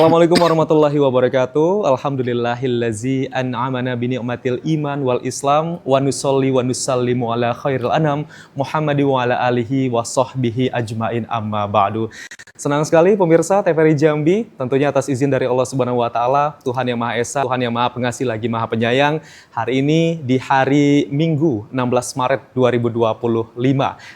Assalamualaikum warahmatullahi wabarakatuh. Alhamdulillahillazi an'amana bi ni'matil iman wal islam wa nusolli wa nusallimu ala khairil anam Muhammadi wa ala alihi wa sahbihi ajmain amma ba'du. Senang sekali pemirsa TVRI Jambi, tentunya atas izin dari Allah Subhanahu wa taala, Tuhan yang Maha Esa, Tuhan yang Maha Pengasih lagi Maha Penyayang. Hari ini di hari Minggu 16 Maret 2025.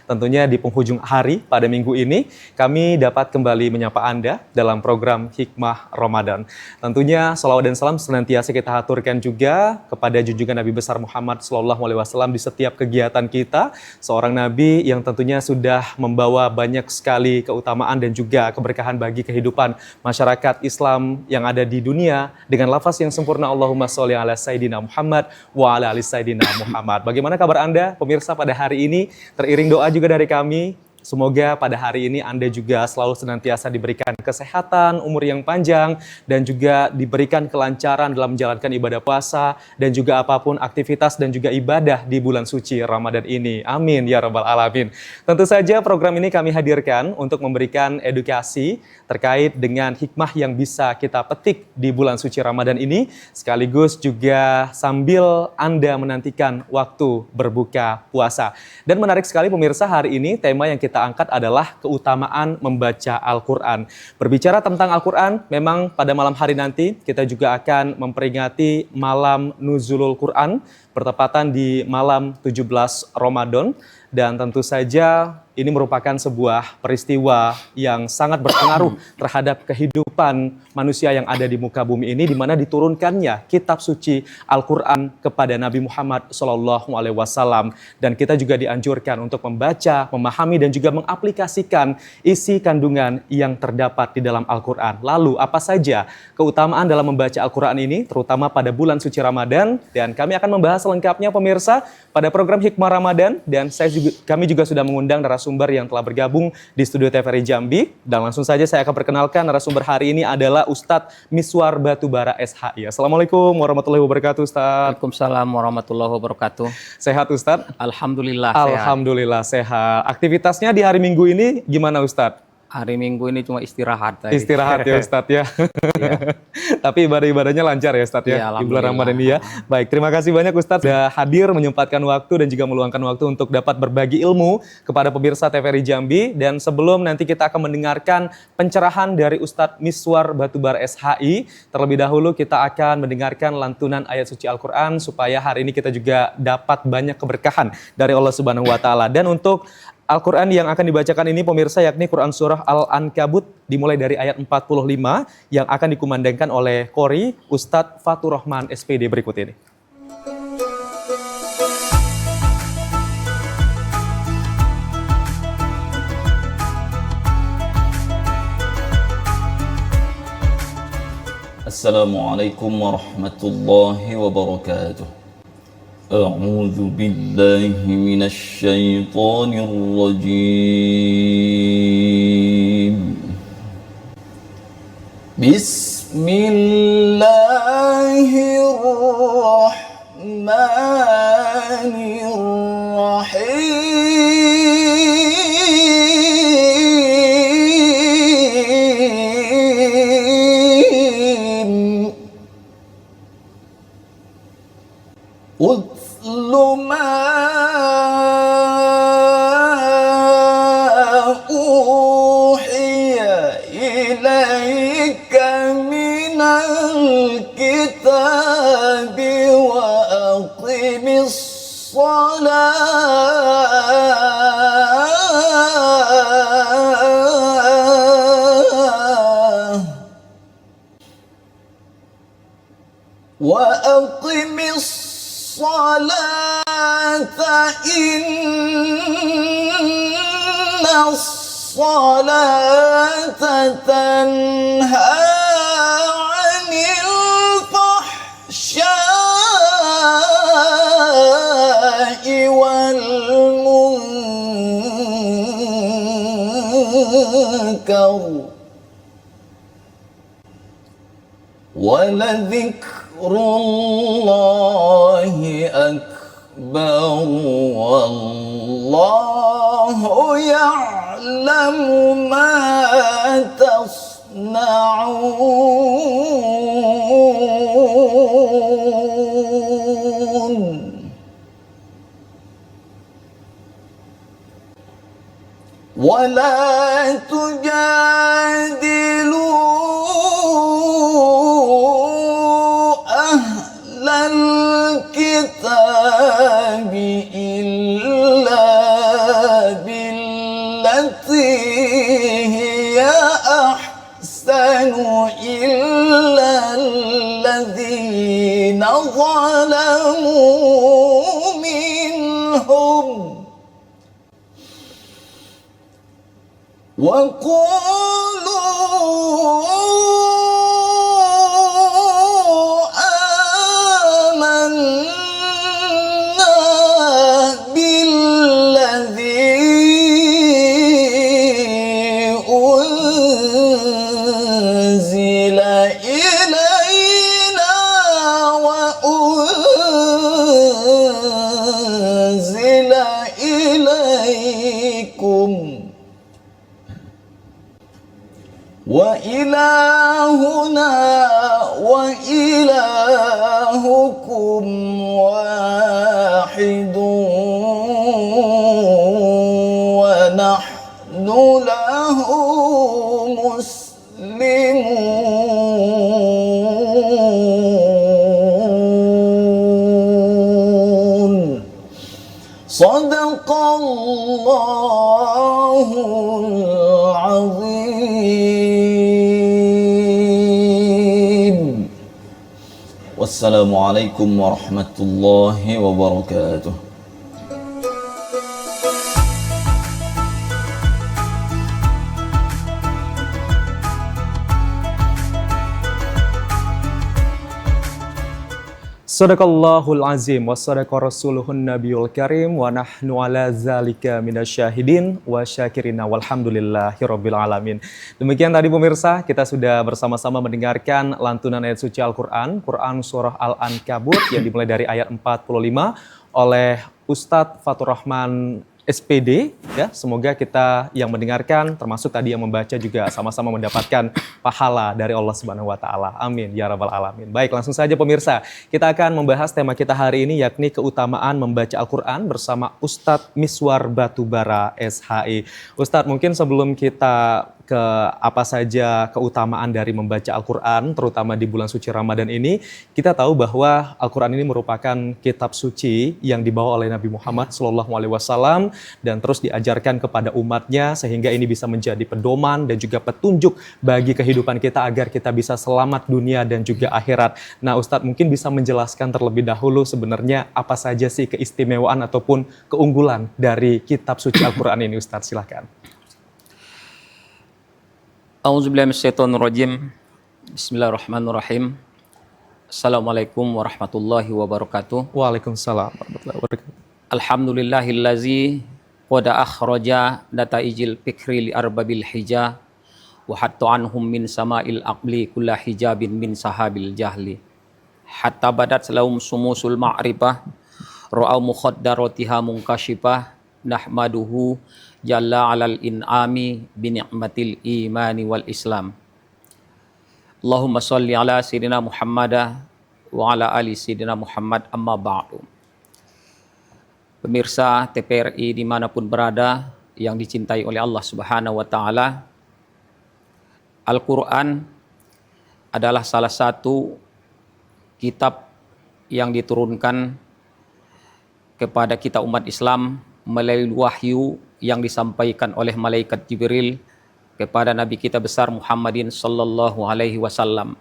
Tentunya di penghujung hari pada minggu ini kami dapat kembali menyapa Anda dalam program Hikmah Ramadan. Tentunya salawat dan salam senantiasa kita haturkan juga kepada junjungan Nabi besar Muhammad SAW di setiap kegiatan kita, seorang Nabi yang tentunya sudah membawa banyak sekali keutamaan dan juga keberkahan bagi kehidupan masyarakat Islam yang ada di dunia dengan lafaz yang sempurna Allahumma sholli ala Sayyidina Muhammad wa ala ali Sayyidina Muhammad. Bagaimana kabar Anda pemirsa pada hari ini? Teriring doa juga dari kami. Semoga pada hari ini Anda juga selalu senantiasa diberikan kesehatan, umur yang panjang, dan juga diberikan kelancaran dalam menjalankan ibadah puasa, dan juga apapun aktivitas dan juga ibadah di bulan suci Ramadan ini. Amin ya rabbal alamin. Tentu saja program ini kami hadirkan untuk memberikan edukasi terkait dengan hikmah yang bisa kita petik di bulan suci Ramadan ini, sekaligus juga sambil Anda menantikan waktu berbuka puasa. Dan menarik sekali pemirsa, hari ini tema yang kita angkat adalah keutamaan membaca Al-Quran. Berbicara tentang Al-Quran, memang pada malam hari nanti kita juga akan memperingati malam Nuzulul Quran, bertepatan di malam 17 Ramadan, dan tentu saja ini merupakan sebuah peristiwa yang sangat berpengaruh terhadap kehidupan manusia yang ada di muka bumi ini, di mana diturunkannya kitab suci Al-Quran kepada Nabi Muhammad SAW. Dan kita juga dianjurkan untuk membaca, memahami, dan juga mengaplikasikan isi kandungan yang terdapat di dalam Al-Quran. Lalu apa saja keutamaan dalam membaca Al-Quran ini, terutama pada bulan suci Ramadan? Dan kami akan membahas selengkapnya pemirsa pada program Hikmah Ramadan, dan kami juga sudah mengundang narasumber yang telah bergabung di studio TVRI Jambi. Dan langsung saja saya akan perkenalkan narasumber hari ini adalah Ustadz Miswar Batubara SHI. Assalamualaikum warahmatullahi wabarakatuh Ustadz. Waalaikumsalam warahmatullahi wabarakatuh. Sehat Ustadz? Alhamdulillah Alhamdulillah sehat. Aktivitasnya di hari Minggu ini gimana Ustadz? Hari Minggu ini cuma istirahat tadi. Istirahat ya Ustadz ya. Ya. Tapi ibadah-ibadahnya lancar ya Ustadz ya, di bulan Ramadan ini ya. Baik, terima kasih banyak Ustadz sudah hadir, menyempatkan waktu dan juga meluangkan waktu untuk dapat berbagi ilmu kepada pemirsa TVRI Jambi. Dan sebelum nanti kita akan mendengarkan pencerahan dari Ustadz Miswar Batubara SHI, terlebih dahulu kita akan mendengarkan lantunan ayat suci Al-Quran supaya hari ini kita juga dapat banyak keberkahan dari Allah Subhanahu wa taala. Dan untuk Al-Quran yang akan dibacakan ini pemirsa yakni Quran Surah Al-Ankabut dimulai dari ayat 45 yang akan dikumandangkan oleh Qori Ustadz Fatur Rahman SPD berikut ini. Assalamualaikum warahmatullahi wabarakatuh. أعوذ بالله من الشيطان الرجيم بسم الله الرحمن الرحيم أتل ما أوحي إليك من الكتاب وأقم الصلاة وأقم الصلاة إن الصلاة تنهى عن الفحشاء والمنكر ولذكر الله أكبر والله يعلم ما تصنعون. ولا تجادلوا أهل الكتاب إلا بالتي هي أحسن إلا الذين ظلموا منهم وقولوا آمنا بالذي أنزل إلينا وأنزل إليكم وإلهنا وإلهكم واحد ونحن له مسلمون صدق الله العظيم والسلام عليكم ورحمة الله وبركاته. Sadaqallahul azim wa sadaqa rasuluhun nabiyul karim wa nahnu ala zalika minasyahidin wa syakirina walhamdulillahirabbil alamin. Demikian tadi pemirsa, kita sudah bersama-sama mendengarkan lantunan ayat suci Al-Qur'an, Quran surah Al-Ankabut yang dimulai dari ayat 45 oleh Ustadz Fatur Rahman SPD, ya. Semoga kita yang mendengarkan termasuk tadi yang membaca juga sama-sama mendapatkan pahala dari Allah Subhanahu wa taala. Amin ya rabbal alamin. Baik, langsung saja pemirsa, kita akan membahas tema kita hari ini yakni keutamaan membaca Al-Qur'an bersama Ustadz Miswar Batubara SHI. Ustadz, mungkin sebelum kita ke apa saja keutamaan dari membaca Al-Qur'an terutama di bulan suci Ramadan ini, kita tahu bahwa Al-Qur'an ini merupakan kitab suci yang dibawa oleh Nabi Muhammad SAW dan terus diajarkan kepada umatnya sehingga ini bisa menjadi pedoman dan juga petunjuk bagi kehidupan kita agar kita bisa selamat dunia dan juga akhirat. Nah, Ustadz mungkin bisa menjelaskan terlebih dahulu sebenarnya apa saja sih keistimewaan ataupun keunggulan dari kitab suci Al-Qur'an ini, Ustadz, silakan. A'udzubillahiminasyaitonirrajim. Bismillahirrahmanirrahim. Assalamualaikum warahmatullahi wabarakatuh. Waalaikumsalam warahmatullahi wabarakatuh. Alhamdulillahillazi qad akhraja nataijil fikri li arbabil hija wa hatta anhum min sama'il aqli kulla hijabin min sahabil jahli hatta badat lahum sumusul ma'rifah ra'au mukhaddaratiha munkashifah nahmaduhu jalla alal in'ami bi ni'matil imani wal islam. Allahumma sholli ala sayyidina Muhammad wa ala ali sayyidina Muhammad, amma ba'du. Pemirsa TPRI dimanapun berada yang dicintai oleh Allah Subhanahu wa ta'ala, Al-Quran adalah salah satu kitab yang diturunkan kepada kita umat Islam melalui wahyu yang disampaikan oleh malaikat Jibril kepada Nabi kita besar Muhammadin sallallahu alaihi wasallam.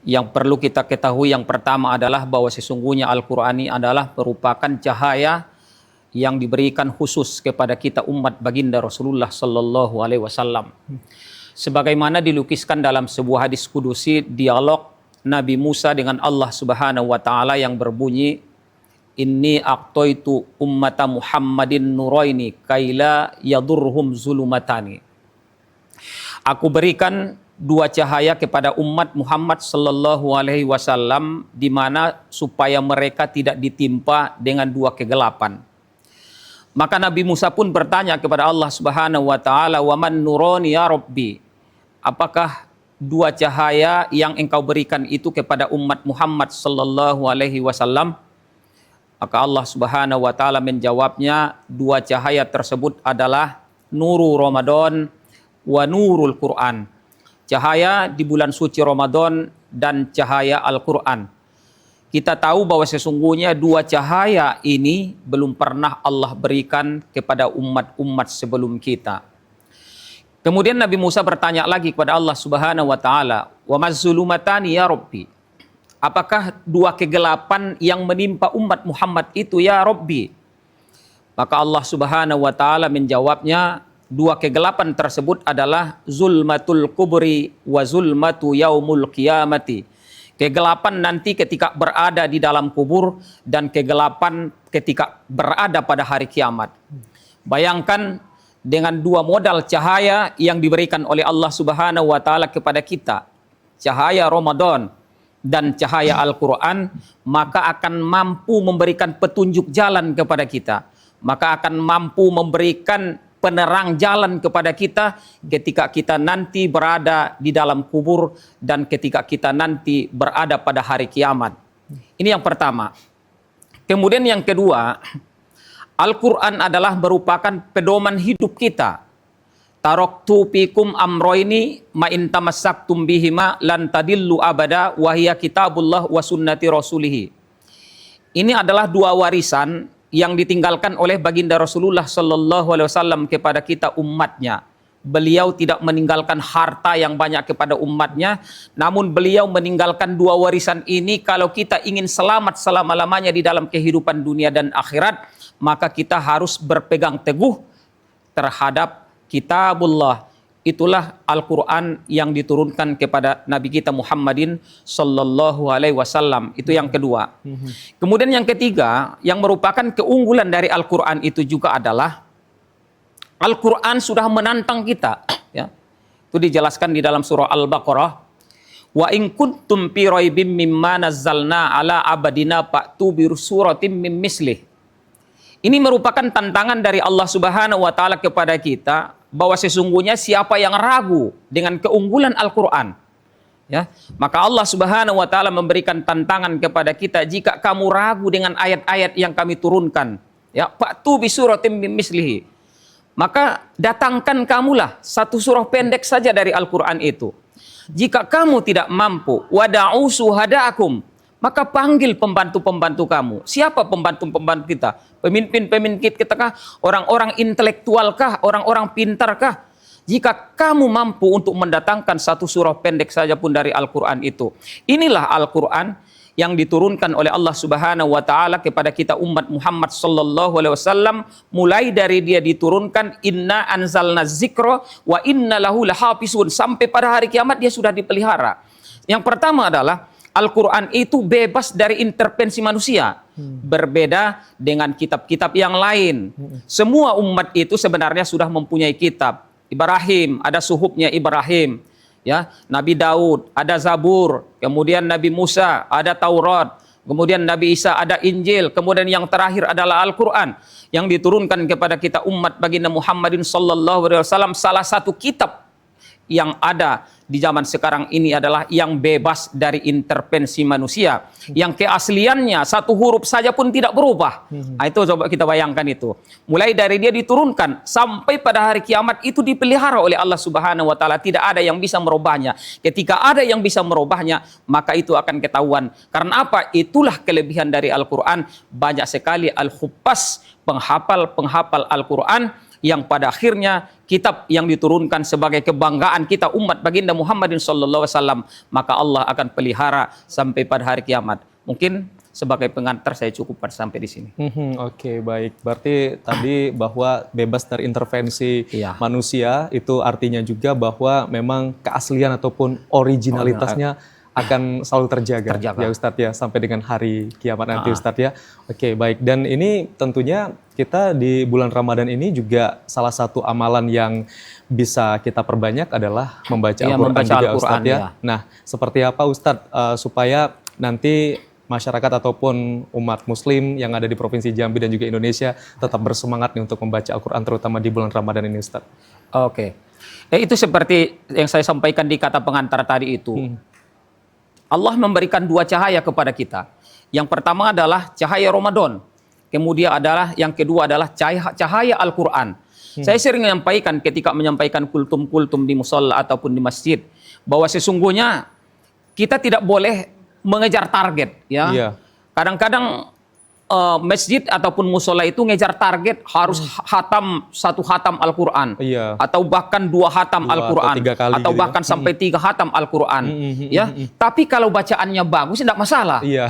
Yang perlu kita ketahui yang pertama adalah bahwa sesungguhnya Al-Quran ini adalah merupakan cahaya yang diberikan khusus kepada kita umat baginda Rasulullah sallallahu alaihi wasallam. Sebagaimana dilukiskan dalam sebuah hadis kudusi dialog Nabi Musa dengan Allah Subhanahu wa taala yang berbunyi, Inni aqtaitu ummata Muhammadin nuraini kaila yadurhum zulumatani. Aku berikan dua cahaya kepada umat Muhammad sallallahu alaihi wasallam di mana supaya mereka tidak ditimpa dengan dua kegelapan. Maka Nabi Musa pun bertanya kepada Allah Subhanahu wa taala, "Wa man nurani ya Rabbi?" Apakah dua cahaya yang engkau berikan itu kepada umat Muhammad sallallahu alaihi wasallam? Maka Allah Subhanahu wa taala menjawabnya, dua cahaya tersebut adalah nuru Ramadan wa nurul Quran. Cahaya di bulan suci Ramadan dan cahaya Al-Quran. Kita tahu bahwa sesungguhnya dua cahaya ini belum pernah Allah berikan kepada umat-umat sebelum kita. Kemudian Nabi Musa bertanya lagi kepada Allah Subhanahu wa taala, "Wa mazzulumatani ya Rabbi?" Apakah dua kegelapan yang menimpa umat Muhammad itu ya Rabbi? Maka Allah Subhanahu wa taala menjawabnya, dua kegelapan tersebut adalah zulmatul kubri wa zulmatu yaumul qiyamati. Kegelapan nanti ketika berada di dalam kubur dan kegelapan ketika berada pada hari kiamat. Bayangkan dengan dua modal cahaya yang diberikan oleh Allah Subhanahu wa taala kepada kita, cahaya Ramadan dan cahaya Al-Quran, maka akan mampu memberikan petunjuk jalan kepada kita, maka akan mampu memberikan penerang jalan kepada kita ketika kita nanti berada di dalam kubur dan ketika kita nanti berada pada hari kiamat. Ini yang pertama. Kemudian yang kedua, Al-Quran adalah merupakan pedoman hidup kita. Taraktu fikum amroini ma in tamassaktum bihima lan tadillu abada wa hiya kitabullah wa sunnati rasulih. Ini adalah dua warisan yang ditinggalkan oleh baginda Rasulullah sallallahu alaihi wasallam kepada kita umatnya. Beliau tidak meninggalkan harta yang banyak kepada umatnya, namun beliau meninggalkan dua warisan ini. Kalau kita ingin selamat selama-lamanya di dalam kehidupan dunia dan akhirat, maka kita harus berpegang teguh terhadap Kitabullah. Itulah Al-Quran yang diturunkan kepada Nabi kita Muhammadin sallallahu alaihi wasallam. Itu yang kedua. Kemudian yang ketiga, yang merupakan keunggulan dari Al-Quran itu juga adalah Al-Quran sudah menantang kita. Ya. Itu dijelaskan di dalam surah Al-Baqarah. Wa in kuntum fi raibim mimma nazzalna ala abadina fa'tu bi suratim mim mislih. Ini merupakan tantangan dari Allah Subhanahu wa taala kepada kita, bahwa sesungguhnya siapa yang ragu dengan keunggulan Al-Quran, ya, maka Allah Subhanahu wa taala memberikan tantangan kepada kita, jika kamu ragu dengan ayat-ayat yang kami turunkan, ya, fa'tu bi suratim mim mislihi, maka datangkan kamulah satu surah pendek saja dari Al-Quran itu. Jika kamu tidak mampu, wada'u suhada'akum, maka panggil pembantu-pembantu kamu. Siapa pembantu-pembantu kita? Pemimpin-pemimpin kita kah? Orang-orang intelektual kah? Orang-orang pintar kah? Jika kamu mampu untuk mendatangkan satu surah pendek saja pun dari Al-Quran itu. Inilah Al-Quran yang diturunkan oleh Allah Subhanahu wa taala kepada kita umat Muhammad sallallahu alaihi wasallam, mulai dari dia diturunkan inna anzalna dzikra wa inna lahu lahafizun, sampai pada hari kiamat dia sudah dipelihara. Yang pertama adalah Al-Quran itu bebas dari intervensi manusia. Berbeda dengan kitab-kitab yang lain. Semua umat itu sebenarnya sudah mempunyai kitab. Ibrahim, ada suhufnya Ibrahim. Ya, Nabi Daud, ada Zabur. Kemudian Nabi Musa, ada Taurat. Kemudian Nabi Isa, ada Injil. Kemudian yang terakhir adalah Al-Quran, yang diturunkan kepada kita umat baginda Muhammadin sallallahu alaihi wasallam. Salah satu kitab yang ada di zaman sekarang ini adalah yang bebas dari intervensi manusia, yang keasliannya satu huruf saja pun tidak berubah. Nah, itu coba kita bayangkan itu. Mulai dari dia diturunkan sampai pada hari kiamat itu dipelihara oleh Allah Subhanahu wa taala, tidak ada yang bisa merubahnya. Ketika ada yang bisa merubahnya, maka itu akan ketahuan. Karena apa? Itulah kelebihan dari Al-Quran. Banyak sekali al-huffaz, penghafal Al-Quran, yang pada akhirnya kitab yang diturunkan sebagai kebanggaan kita umat baginda Muhammadin sallallahu alaihi wasallam, maka Allah akan pelihara sampai pada hari kiamat. Mungkin sebagai pengantar saya cukupkan sampai di sini. Oke, baik. Berarti tadi bahwa bebas dari intervensi manusia, itu artinya juga bahwa memang keaslian ataupun originalitasnya akan selalu terjaga. Ya Ustadz ya, sampai dengan hari kiamat nanti Ustadz ya. Oke, baik. Dan ini tentunya kita di bulan Ramadan ini juga salah satu amalan yang bisa kita perbanyak adalah membaca Al-Quran juga Ustadz ya. Nah, seperti apa Ustadz supaya nanti masyarakat ataupun umat muslim yang ada di Provinsi Jambi dan juga Indonesia tetap bersemangat nih untuk membaca Al-Quran terutama di bulan Ramadan ini Ustadz? Oke. Itu seperti yang saya sampaikan di kata pengantar tadi itu. Allah memberikan dua cahaya kepada kita. Yang pertama adalah cahaya Ramadan. Kemudian yang kedua adalah cahaya Al-Quran. Saya sering menyampaikan ketika menyampaikan kultum-kultum di musalla ataupun di masjid, bahwa sesungguhnya kita tidak boleh mengejar target. Ya. Iya. Kadang-kadang masjid ataupun musola itu ngejar target harus satu hatam Al-Quran, Iya. atau bahkan 2 hatam Dua Al-Quran, atau 3 kali atau gitu bahkan sampai 3 hatam Al-Quran. Ya, tapi kalau bacaannya bagus tidak masalah. Iya.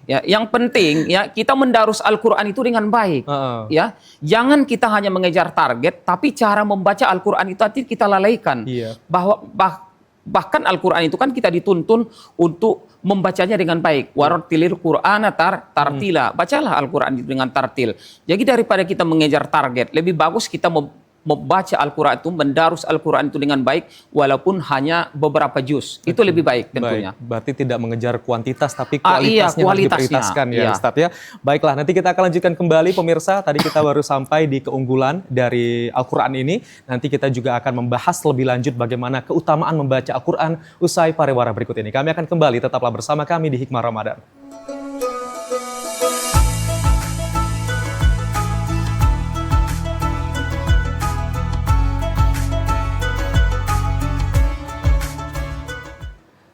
Ya, yang penting ya kita mendarus Al-Quran itu dengan baik. Ya, jangan kita hanya mengejar target, tapi cara membaca Al-Quran itu tadi kita lalaikan. Iya. Bahkan Al-Quran itu kan kita dituntun untuk membacanya dengan baik. Warattilil Qur'ana tartila. Bacalah Al-Quran dengan tartil. Jadi daripada kita mengejar target, lebih bagus kita membaca Al-Quran itu, mendarus Al-Quran itu dengan baik, walaupun hanya beberapa juz. Itu lebih baik tentunya. Baik. Berarti tidak mengejar kuantitas, tapi Iya, kualitasnya harus diprioritaskan ya, Iya. Ustadz ya. Baiklah, nanti kita akan lanjutkan kembali pemirsa. Tadi kita baru sampai di keunggulan dari Al-Quran ini. Nanti kita juga akan membahas lebih lanjut bagaimana keutamaan membaca Al-Quran usai pariwara berikut ini. Kami akan kembali, tetaplah bersama kami di Hikmah Ramadan.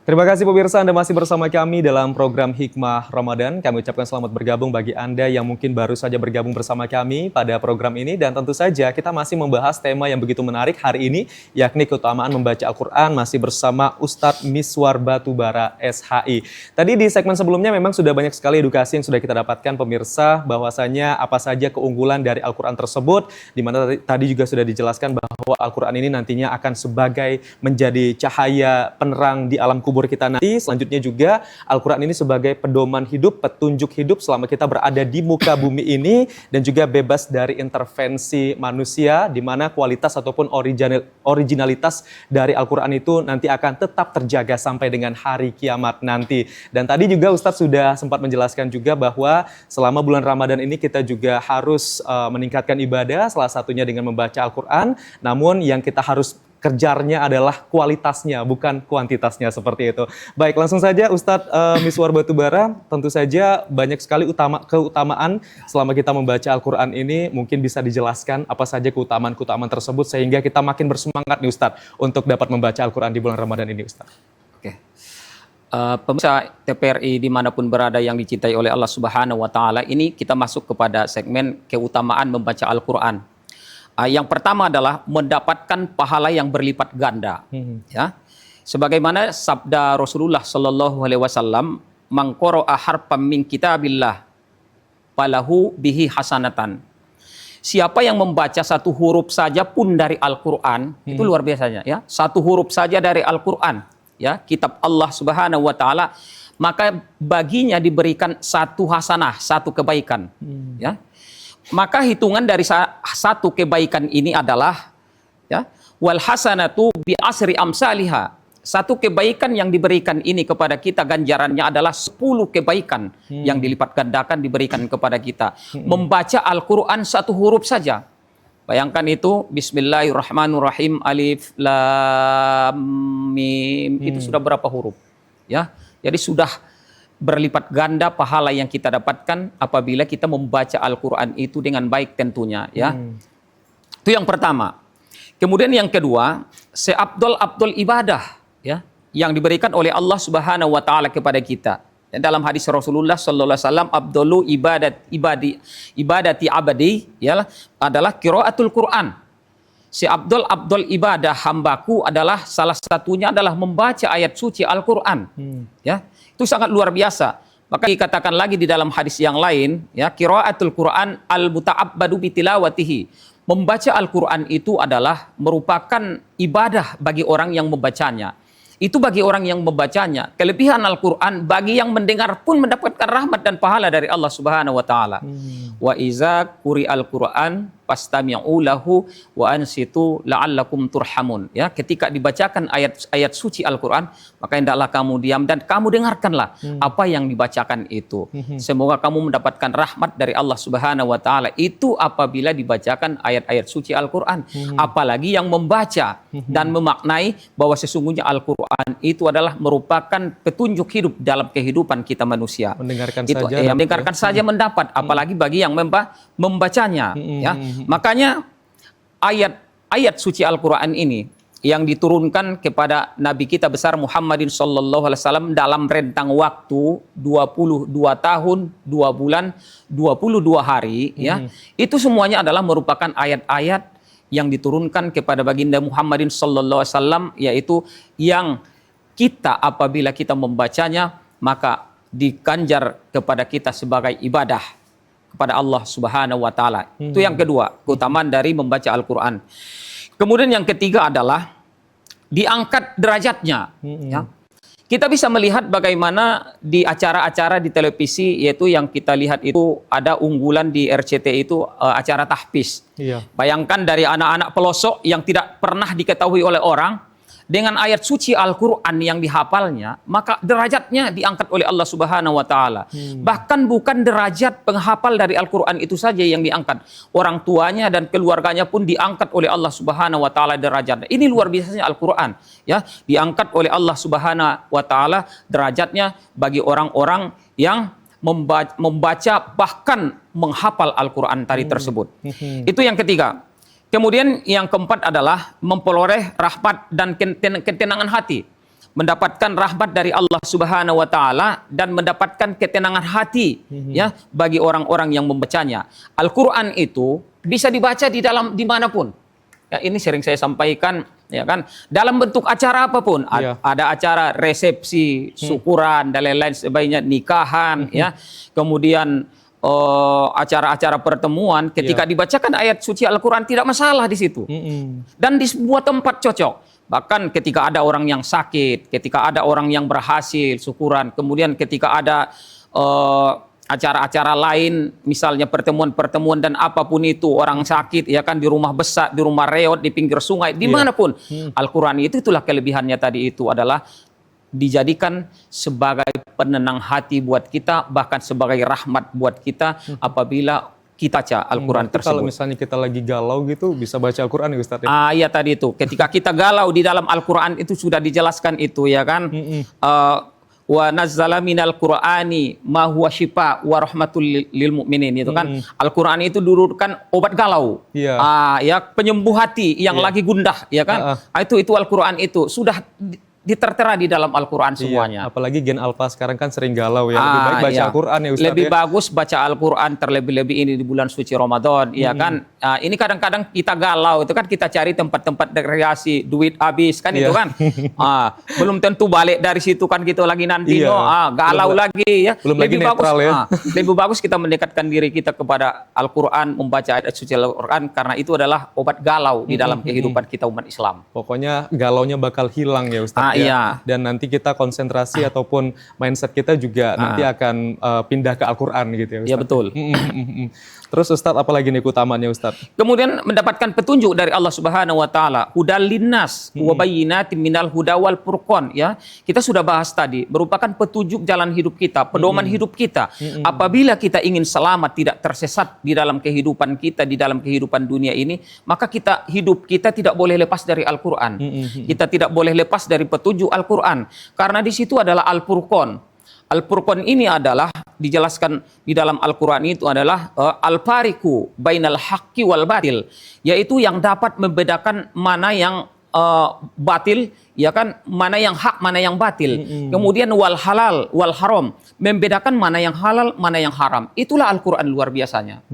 Terima kasih pemirsa, Anda masih bersama kami dalam program Hikmah Ramadan. Kami ucapkan selamat bergabung bagi Anda yang mungkin baru saja bergabung bersama kami pada program ini. Dan tentu saja kita masih membahas tema yang begitu menarik hari ini, yakni keutamaan membaca Al-Quran, masih bersama Ustadz Miswar Batubara SHI. Tadi di segmen sebelumnya memang sudah banyak sekali edukasi yang sudah kita dapatkan pemirsa, bahwasanya apa saja keunggulan dari Al-Quran tersebut, di mana tadi juga sudah dijelaskan bahwa Al-Quran ini nantinya akan sebagai menjadi cahaya penerang di alam kubur kita nanti. Selanjutnya juga Al-Quran ini sebagai pedoman hidup, petunjuk hidup selama kita berada di muka bumi ini, dan juga bebas dari intervensi manusia, di mana kualitas ataupun originalitas dari Al-Quran itu nanti akan tetap terjaga sampai dengan hari kiamat nanti. Dan tadi juga Ustadz sudah sempat menjelaskan juga bahwa selama bulan Ramadan ini kita juga harus meningkatkan ibadah, salah satunya dengan membaca Al-Quran, namun yang kita harus kerjarnya adalah kualitasnya, bukan kuantitasnya, seperti itu. Baik, langsung saja Ustadz Miswar Batubara, tentu saja banyak sekali keutamaan selama kita membaca Al-Quran ini. Mungkin bisa dijelaskan apa saja keutamaan-keutamaan tersebut sehingga kita makin bersemangat nih Ustadz untuk dapat membaca Al-Quran di bulan Ramadan ini Ustadz. Oke. Pemirsa TPRI dimanapun berada yang dicintai oleh Allah Subhanahu wa Ta'ala, ini kita masuk kepada segmen keutamaan membaca Al-Quran. Yang pertama adalah mendapatkan pahala yang berlipat ganda. Ya, sebagaimana sabda Rasulullah Sallallahu Alaihi Wasallam, "Man qara'a harfan min kitabillah, falahu bihi hasanatan." Siapa yang membaca satu huruf saja pun dari Al-Quran, itu luar biasanya. Ya, satu huruf saja dari Al-Quran, ya, kitab Allah Subhanahu Wa Taala, maka baginya diberikan satu hasanah, satu kebaikan. Ya. Maka hitungan dari satu kebaikan ini adalah, ya, wal hasanatu bi asri amsalihha. Satu kebaikan yang diberikan ini kepada kita, ganjarannya adalah 10 kebaikan yang dilipat gandakan diberikan kepada kita. Membaca Al-Quran satu huruf saja. Bayangkan itu, Bismillahirrahmanirrahim, Alif Lam Mim, itu sudah berapa huruf? Ya, jadi sudah berlipat ganda pahala yang kita dapatkan apabila kita membaca Al-Quran itu dengan baik tentunya. Ya, itu yang pertama. Kemudian yang kedua, seabdol ibadah, ya, yang diberikan oleh Allah Subhanahu Wa Taala kepada kita. Dan dalam hadis Rasulullah Sallallahu Alaihi Wasallam, abdolu ibadati abadi, ya, adalah qiraatul Quran. Seabdol ibadah hambaku adalah salah satunya adalah membaca ayat suci Al-Quran. Ya. Itu sangat luar biasa. Maka dikatakan lagi di dalam hadis yang lain, ya, qiraatul Quran al-muta'abbadu bitilawatihi. Membaca Al-Quran itu adalah merupakan ibadah bagi orang yang membacanya. Itu bagi orang yang membacanya. Kelebihan Al-Quran bagi yang mendengar pun mendapatkan rahmat dan pahala dari Allah Subhanahu Wa Taala. Wa iza quri'al Quran fastami'u lahu wa ansitu la'allakum turhamun. Ya, ketika dibacakan ayat-ayat suci Al-Qur'an, maka hendaklah kamu diam dan kamu dengarkanlah apa yang dibacakan itu. Semoga kamu mendapatkan rahmat dari Allah Subhanahu wa taala. Itu apabila dibacakan ayat-ayat suci Al-Qur'an. Apalagi yang membaca dan memaknai bahwa sesungguhnya Al-Qur'an itu adalah merupakan petunjuk hidup dalam kehidupan kita manusia. Mendengarkan Itu saja mendengarkan saja mendapat, apalagi bagi yang membacanya. Ya, makanya ayat suci Al-Quran ini yang diturunkan kepada Nabi kita besar Muhammadin Sallallahu Alaihi Wasallam dalam rentang waktu 22 tahun, 2 bulan, 22 hari, ya, itu semuanya adalah merupakan ayat-ayat yang diturunkan kepada baginda Muhammadin Sallallahu Alaihi Wasallam, yaitu yang kita apabila kita membacanya maka dikanjar kepada kita sebagai ibadah kepada Allah Subhanahu wa taala. Itu yang kedua, keutamaan dari membaca Al-Qur'an. Kemudian yang ketiga adalah diangkat derajatnya, ya. Kita bisa melihat bagaimana di acara-acara di televisi, yaitu yang kita lihat itu ada unggulan di RCTI itu acara tahfiz. Iya. Bayangkan dari anak-anak pelosok yang tidak pernah diketahui oleh orang, dengan ayat suci Al-Quran yang dihafalnya, maka derajatnya diangkat oleh Allah Subhanahu wa taala. Bahkan bukan derajat penghafal dari Al-Quran itu saja yang diangkat. Orang tuanya dan keluarganya pun diangkat oleh Allah Subhanahu wa taala derajatnya. Ini luar biasanya Al-Quran, ya, diangkat oleh Allah Subhanahu wa taala derajatnya bagi orang-orang yang membaca bahkan menghafal Al-Quran tadi tersebut. Itu yang ketiga. Kemudian yang keempat adalah memperoleh rahmat dan ketenangan hati. Mendapatkan rahmat dari Allah Subhanahu wa taala dan mendapatkan ketenangan hati, ya, bagi orang-orang yang membacanya. Al-Qur'an itu bisa dibaca dimanapun. Ya, ini sering saya sampaikan, ya kan, dalam bentuk acara apapun. Ada acara resepsi, syukuran dan lain-lain sebagainya, nikahan, ya. Kemudian acara-acara pertemuan, ketika dibacakan ayat suci Al-Quran tidak masalah di situ. Dan di sebuah tempat cocok. Bahkan ketika ada orang yang sakit, ketika ada orang yang berhasil syukuran, kemudian ketika ada acara-acara lain, misalnya pertemuan-pertemuan dan apapun itu, orang sakit, ya kan, di rumah besar, di rumah reot, di pinggir sungai, dimanapun. Al-Quran itulah kelebihannya tadi itu adalah dijadikan sebagai penenang hati buat kita, bahkan sebagai rahmat buat kita apabila kita baca Al-Quran tersebut. Kalau misalnya kita lagi galau gitu, bisa baca Al-Quran ya Ustaz? Iya tadi itu, ketika kita galau di dalam Al-Quran itu sudah dijelaskan itu, ya kan. Wa nazzala minal Qur'ani ma huwa syifa wa rahmatul lil mu'minin, itu kan. Al-Qur'an itu dudukan obat galau. Ya, penyembuh hati yang lagi gundah, ya kan. Itu Al-Qur'an itu sudah ditertera di dalam Al-Quran semuanya. Apalagi Gen Alpha sekarang kan sering galau ya. Lebih baik baca Al-Quran ya Ustaz. Lebih bagus baca Al-Quran, terlebih-lebih ini di bulan suci Ramadan, ya kan. Ini kadang-kadang kita galau, itu kan kita cari tempat-tempat rekreasi, duit habis kan, itu kan. Belum tentu balik dari situ kan, gitu lagi nanti galau lagi, ya. Belum lagi netral, ya. Lebih bagus kita mendekatkan diri kita kepada Al-Quran, membaca ayat suci Al-Quran, karena itu adalah obat galau di dalam kehidupan kita umat Islam. Pokoknya galaunya bakal hilang ya Ustaz. Iya. Dan nanti kita konsentrasi ataupun mindset kita juga nanti akan pindah ke Al-Quran gitu ya Ustaz. Iya betul. Terus Ustaz, apalagi nih keutamaannya Ustaz? Kemudian mendapatkan petunjuk dari Allah Subhanahu wa taala, hudal linnas wa bayyinatin minal huda wal furqan, ya. Kita sudah bahas tadi, merupakan petunjuk jalan hidup kita, pedoman hidup kita. Apabila kita ingin selamat, tidak tersesat di dalam kehidupan kita, di dalam kehidupan dunia ini, maka hidup kita tidak boleh lepas dari Al-Qur'an. Kita tidak boleh lepas dari petunjuk Al-Qur'an, karena di situ adalah Al-Furqan. Al-Furqan ini adalah dijelaskan di dalam Al-Quran itu adalah al-fariqu bainal haqqi wal batil, yaitu yang dapat membedakan mana yang batil, ya kan, mana yang hak, mana yang batil. Kemudian wal halal wal haram, membedakan mana yang halal, mana yang haram. Itulah Al-Quran luar biasanya.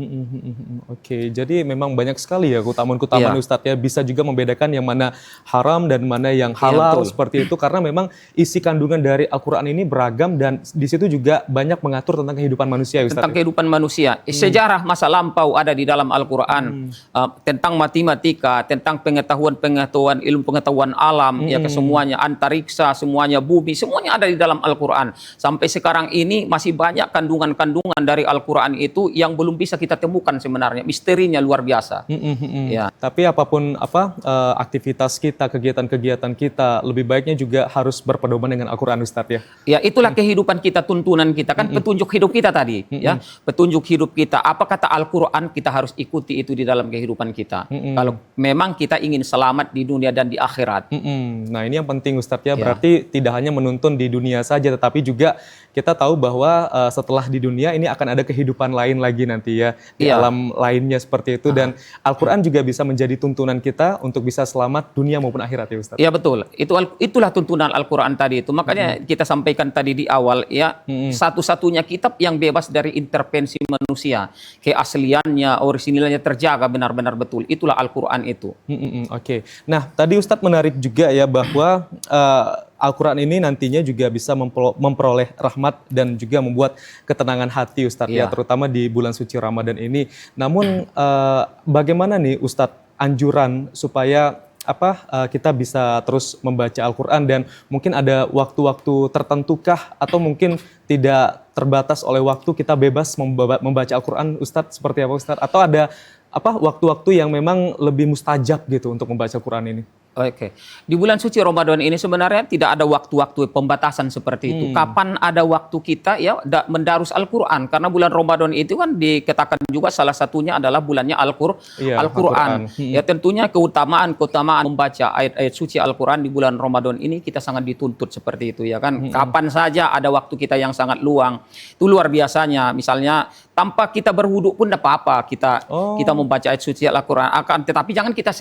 Oke, jadi memang banyak sekali ya keutamaan-keutamaan Ustadz ya. Bisa juga membedakan yang mana haram dan mana yang halal, seperti itu. Karena memang isi kandungan dari Al-Quran ini beragam dan di situ juga banyak mengatur tentang kehidupan manusia Ustadz. Tentang kehidupan manusia. Sejarah masa lampau ada di dalam Al-Quran. Tentang matematika, tentang pengetahuan ilmu pengetahuan alam, ya kan, semuanya, antariksa, semuanya, bumi, semuanya ada di dalam Al-Quran. Sampai sekarang ini masih banyak kandungan-kandungan dari Al-Quran itu yang belum bisa kita temukan sebenarnya. Misterinya luar biasa. Ya. Tapi apapun aktivitas kita, kegiatan-kegiatan kita, lebih baiknya juga harus berpedoman dengan Al-Quran, Ustadz ya. Ya, itulah kehidupan kita, tuntunan kita kan, petunjuk hidup kita tadi, ya. Petunjuk hidup kita. Apa kata Al-Quran, kita harus ikuti itu di dalam kehidupan kita. Kalau memang kita ingin selamat di dunia dan di akhirat. Nah, ini yang penting Ustadz ya. Berarti tidak hanya menuntun di dunia saja, tetapi juga kita tahu bahwa setelah di dunia ini akan ada kehidupan lain lagi nanti ya, di alam lainnya seperti itu. Dan Al-Quran juga bisa menjadi tuntunan kita untuk bisa selamat dunia maupun akhirat ya Ustadz. Ya betul, itulah tuntunan Al-Quran tadi itu. Makanya kita sampaikan tadi di awal ya, satu-satunya kitab yang bebas dari intervensi manusia, keasliannya, orisinilnya terjaga benar-benar betul. Itulah Al-Quran itu. Oke. Nah, tadi Ustadz menarik juga ya bahwa Al-Quran ini nantinya juga bisa memperoleh rahmat dan juga membuat ketenangan hati Ustadz ya, terutama di bulan suci Ramadan ini. Namun bagaimana nih Ustadz anjuran supaya kita bisa terus membaca Al-Quran, dan mungkin ada waktu-waktu tertentukah atau mungkin tidak terbatas oleh waktu, kita bebas membaca Al-Quran Ustadz, seperti apa Ustadz? Atau ada waktu-waktu yang memang lebih mustajab gitu untuk membaca Al-Quran ini? Oke. Di bulan suci Ramadan ini sebenarnya tidak ada waktu-waktu pembatasan seperti itu. Kapan ada waktu kita ya mendarus Al-Quran, karena bulan Ramadan itu kan dikatakan juga salah satunya adalah bulannya Al-Quran. Ya, tentunya keutamaan membaca ayat-ayat suci Al-Quran di bulan Ramadan ini kita sangat dituntut seperti itu ya kan. Kapan saja ada waktu kita yang sangat luang. Itu luar biasanya. Misalnya tanpa kita berwudu pun tidak apa-apa kita membaca ayat suci Al-Quran, tetapi jangan kita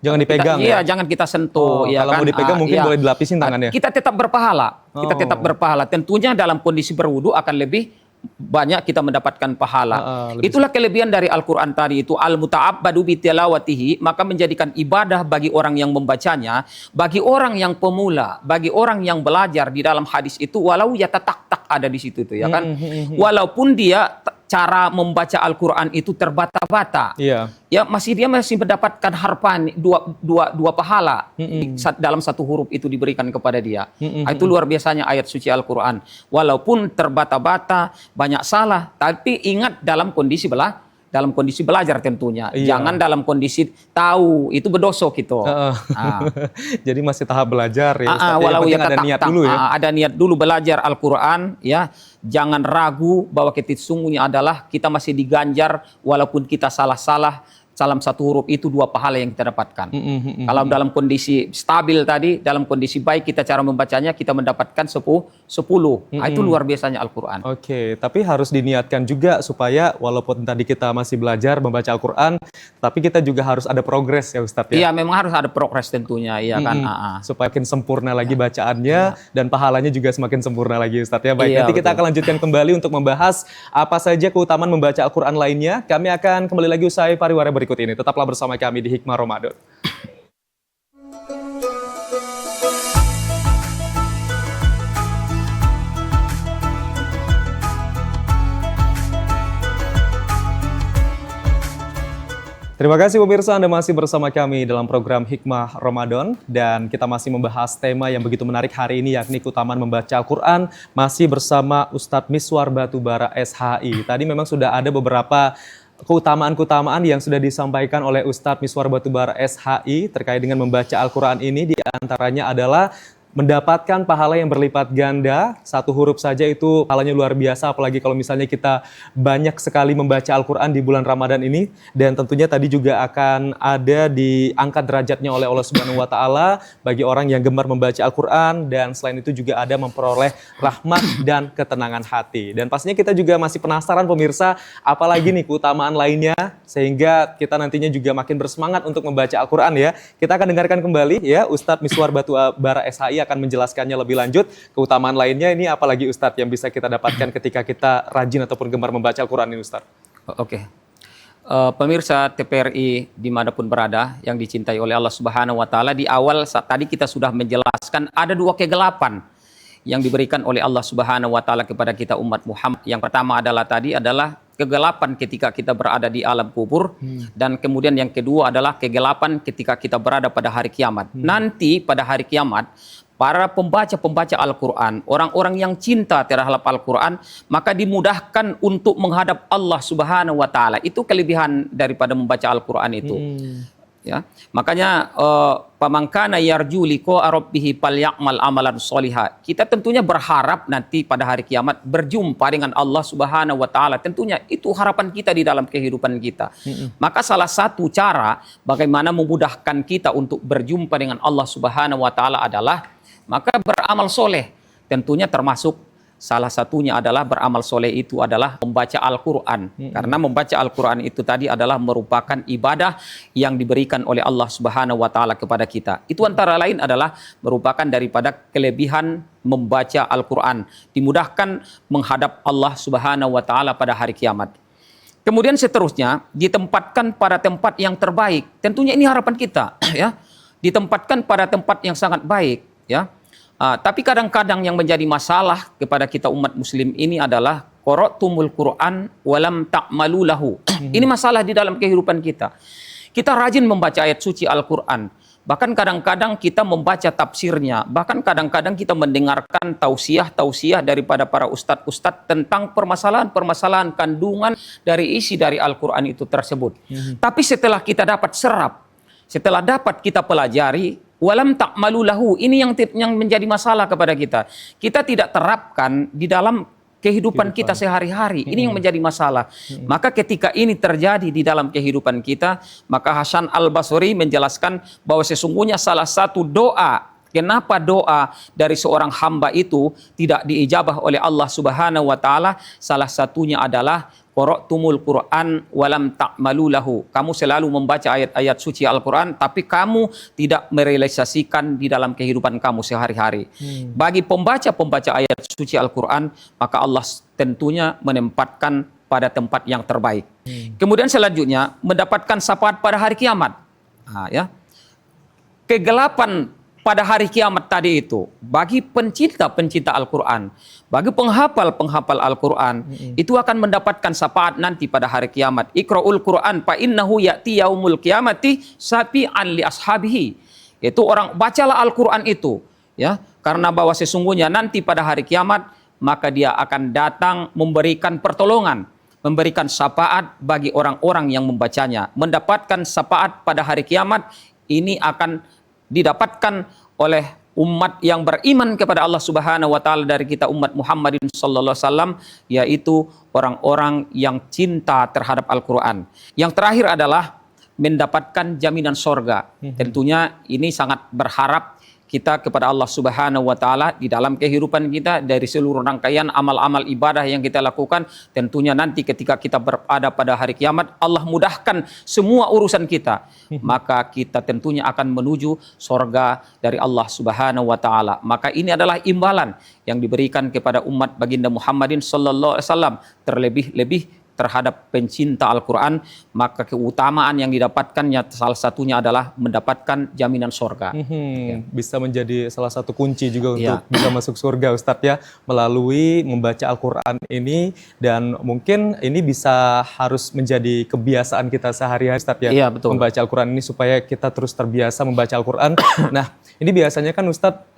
jangan dipegang ya? Iya, jangan kita sentuh. Ya kalau kan? mau dipegang mungkin boleh dilapisin tangannya. Kita tetap berpahala. Kita tetap berpahala. Tentunya dalam kondisi berwudu akan lebih banyak kita mendapatkan pahala. Itulah kelebihan dari Al-Quran tadi itu. Al-muta'abbadu bitilawatihi, maka menjadikan ibadah bagi orang yang membacanya, bagi orang yang pemula, bagi orang yang belajar di dalam hadis itu, walau ya tak ada di situ itu ya kan. Walaupun dia cara membaca Al-Quran itu terbata-bata. Ya, dia masih mendapatkan harpan dua pahala dalam satu huruf itu diberikan kepada dia. Itu luar biasanya ayat suci Al-Quran. Walaupun terbata-bata, banyak salah, tapi ingat dalam kondisi belajar tentunya. Jangan dalam kondisi tahu, itu berdosa gitu. Jadi masih tahap belajar ya Ustaz. Walau ya ada niat dulu ya. Ada niat dulu belajar Al-Quran ya. Jangan ragu bahwa sesungguhnya adalah kita masih diganjar walaupun kita salah-salah. Dalam satu huruf itu dua pahala yang kita dapatkan. Kalau dalam kondisi stabil tadi, dalam kondisi baik kita cara membacanya, kita mendapatkan 10. Itu luar biasanya Al-Quran. Oke, tapi harus diniatkan juga supaya walaupun tadi kita masih belajar membaca Al-Quran, tapi kita juga harus ada progres ya Ustadz ya? Iya, memang harus ada progres tentunya, iya kan. Supaya makin sempurna lagi bacaannya, dan pahalanya juga semakin sempurna lagi Ustadz ya. Baik, nanti kita akan lanjutkan kembali untuk membahas apa saja keutamaan membaca Al-Quran lainnya. Kami akan kembali lagi usai pariwara berikut ini. Tetaplah bersama kami di Hikmah Ramadan. Terima kasih pemirsa, Anda masih bersama kami dalam program Hikmah Ramadan, dan kita masih membahas tema yang begitu menarik hari ini, yakni keutamaan membaca Al-Quran, masih bersama Ustadz Miswar Batubara SHI. Tadi memang sudah ada beberapa keutamaan-keutamaan yang sudah disampaikan oleh Ustadz Miswar Batubara SHI terkait dengan membaca Al-Quran ini. Di antaranya adalah mendapatkan pahala yang berlipat ganda. Satu huruf saja itu pahalanya luar biasa, apalagi kalau misalnya kita banyak sekali membaca Al-Quran di bulan Ramadan ini. Dan tentunya tadi juga akan ada diangkat derajatnya oleh Allah Subhanahu wa Ta'ala bagi orang yang gemar membaca Al-Quran, dan selain itu juga ada memperoleh rahmat dan ketenangan hati. Dan pastinya kita juga masih penasaran pemirsa, apalagi nih keutamaan lainnya, sehingga kita nantinya juga makin bersemangat untuk membaca Al-Quran ya. Kita akan dengarkan kembali ya, Ustadz Miswar Batubara SHI akan menjelaskannya lebih lanjut. Keutamaan lainnya ini apalagi Ustadz yang bisa kita dapatkan ketika kita rajin ataupun gemar membaca Al-Quran ini Ustadz? Oke. Pemirsa TPRI dimanapun berada yang dicintai oleh Allah Subhanahu wa Ta'ala, di awal tadi kita sudah menjelaskan ada dua kegelapan yang diberikan oleh Allah Subhanahu wa Ta'ala kepada kita umat Muhammad. Yang pertama adalah kegelapan ketika kita berada di alam kubur, dan kemudian yang kedua adalah kegelapan ketika kita berada pada hari kiamat. Nanti pada hari kiamat, para pembaca-pembaca Al-Quran, orang-orang yang cinta terhadap Al-Quran, maka dimudahkan untuk menghadap Allah Subhanahu wa Ta'ala. Itu kelebihan daripada membaca Al-Quran itu. Ya, makanya pamangkana yarju liqa rabbih falyamal amalan sholiha. Kita tentunya berharap nanti pada hari kiamat berjumpa dengan Allah Subhanahu wa Ta'ala. Tentunya itu harapan kita di dalam kehidupan kita. Maka salah satu cara bagaimana memudahkan kita untuk berjumpa dengan Allah Subhanahu wa Ta'ala adalah maka beramal soleh. Tentunya termasuk salah satunya adalah beramal soleh itu adalah membaca Al-Quran. Karena membaca Al-Quran itu tadi adalah merupakan ibadah yang diberikan oleh Allah Subhanahu wa Ta'ala kepada kita. Itu antara lain adalah merupakan daripada kelebihan membaca Al-Quran. Dimudahkan menghadap Allah Subhanahu wa Ta'ala pada hari kiamat. Kemudian seterusnya ditempatkan pada tempat yang terbaik. Tentunya ini harapan kita, ya. Ditempatkan pada tempat yang sangat baik, ya. Tapi kadang-kadang yang menjadi masalah kepada kita umat muslim ini adalah qara'tumul Qur'an walam ta'malu lahu. Ini masalah di dalam kehidupan kita. Kita rajin membaca ayat suci Al-Qur'an. Bahkan kadang-kadang kita membaca tafsirnya. Bahkan kadang-kadang kita mendengarkan tausiah-tausiah daripada para ustadz-ustadz tentang permasalahan-permasalahan kandungan dari isi dari Al-Qur'an itu tersebut. Tapi setelah kita dapat serap, setelah dapat kita pelajari, walam ta'malu lahu, ini yang menjadi masalah kepada kita. Kita tidak terapkan di dalam kehidupan kita sehari-hari. Ini yang menjadi masalah. Maka ketika ini terjadi di dalam kehidupan kita, maka Hasan Al-Basri menjelaskan bahwa sesungguhnya salah satu doa, kenapa doa dari seorang hamba itu tidak diijabah oleh Allah Subhanahu wa Ta'ala, salah satunya adalah qara'tumul Qur'an walam ta'malu lahu. Kamu selalu membaca ayat-ayat suci Al-Quran, tapi kamu tidak merealisasikan di dalam kehidupan kamu sehari-hari. Bagi pembaca-pembaca ayat suci Al-Quran, maka Allah tentunya menempatkan pada tempat yang terbaik. Kemudian selanjutnya, mendapatkan syafaat pada hari kiamat. Ya. Kegelapan pada hari kiamat tadi itu, bagi pencinta-pencinta Al-Quran, bagi penghafal-penghafal Al-Quran, itu akan mendapatkan syafaat nanti pada hari kiamat. Iqra'ul Quran fa innahu ya'ti yaumul qiyamati syafi'an li ashabihi. Itu orang bacalah Al-Quran itu, ya, karena bahwa sesungguhnya nanti pada hari kiamat maka dia akan datang memberikan pertolongan, memberikan syafaat bagi orang-orang yang membacanya. Mendapatkan syafaat pada hari kiamat ini akan didapatkan oleh umat yang beriman kepada Allah Subhanahu wa Ta'ala dari kita umat Muhammadin sallallahu alaihi wasallam, yaitu orang-orang yang cinta terhadap Al-Quran. Yang terakhir adalah mendapatkan jaminan sorga. Tentunya ini sangat berharap kita kepada Allah Subhanahu wa Ta'ala di dalam kehidupan kita dari seluruh rangkaian amal-amal ibadah yang kita lakukan. Tentunya nanti ketika kita berada pada hari kiamat, Allah mudahkan semua urusan kita, maka kita tentunya akan menuju sorga dari Allah Subhanahu wa Ta'ala. Maka ini adalah imbalan yang diberikan kepada umat baginda Muhammadin sallallahu alaihi wasallam, terlebih-lebih terhadap pencinta Al-Quran, maka keutamaan yang didapatkannya salah satunya adalah mendapatkan jaminan surga. Bisa menjadi salah satu kunci juga untuk bisa masuk surga, Ustadz, ya, melalui membaca Al-Quran ini. Dan mungkin ini bisa harus menjadi kebiasaan kita sehari-hari, Ustadz, ya, betul. Membaca Al-Quran ini supaya kita terus terbiasa membaca Al-Quran. Nah, ini biasanya kan Ustadz,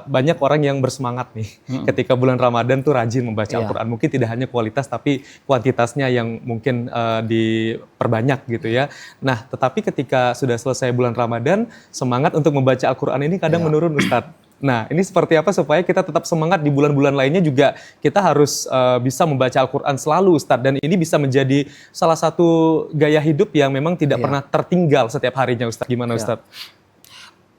banyak orang yang bersemangat nih ketika bulan Ramadan tuh rajin membaca Al-Quran. Mungkin tidak hanya kualitas tapi kuantitasnya yang mungkin diperbanyak gitu ya. Nah, tetapi ketika sudah selesai bulan Ramadan, semangat untuk membaca Al-Quran ini kadang menurun, Ustadz. Nah, ini seperti apa supaya kita tetap semangat di bulan-bulan lainnya juga kita harus bisa membaca Al-Quran selalu, Ustadz. Dan ini bisa menjadi salah satu gaya hidup yang memang tidak pernah tertinggal setiap harinya, Ustadz. Gimana, Ustadz?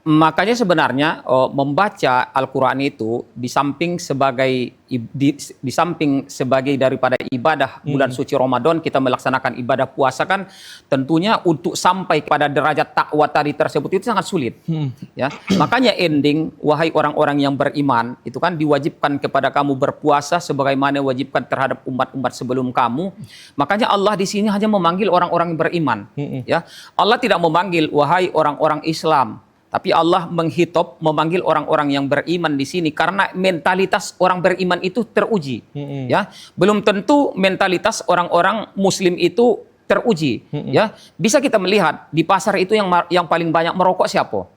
Makanya sebenarnya membaca Al-Quran itu di samping sebagai daripada ibadah bulan suci Ramadan, kita melaksanakan ibadah puasa kan, tentunya untuk sampai pada derajat takwa tadi tersebut itu sangat sulit. Ya, makanya ending, wahai orang-orang yang beriman, itu kan diwajibkan kepada kamu berpuasa sebagaimana wajibkan terhadap umat-umat sebelum kamu. Makanya Allah di sini hanya memanggil orang-orang yang beriman. Ya, Allah tidak memanggil wahai orang-orang Islam. Tapi Allah menghitop, memanggil orang-orang yang beriman di sini karena mentalitas orang beriman itu teruji. Ya, belum tentu mentalitas orang-orang Muslim itu teruji. Ya, bisa kita melihat di pasar itu yang paling banyak merokok siapa?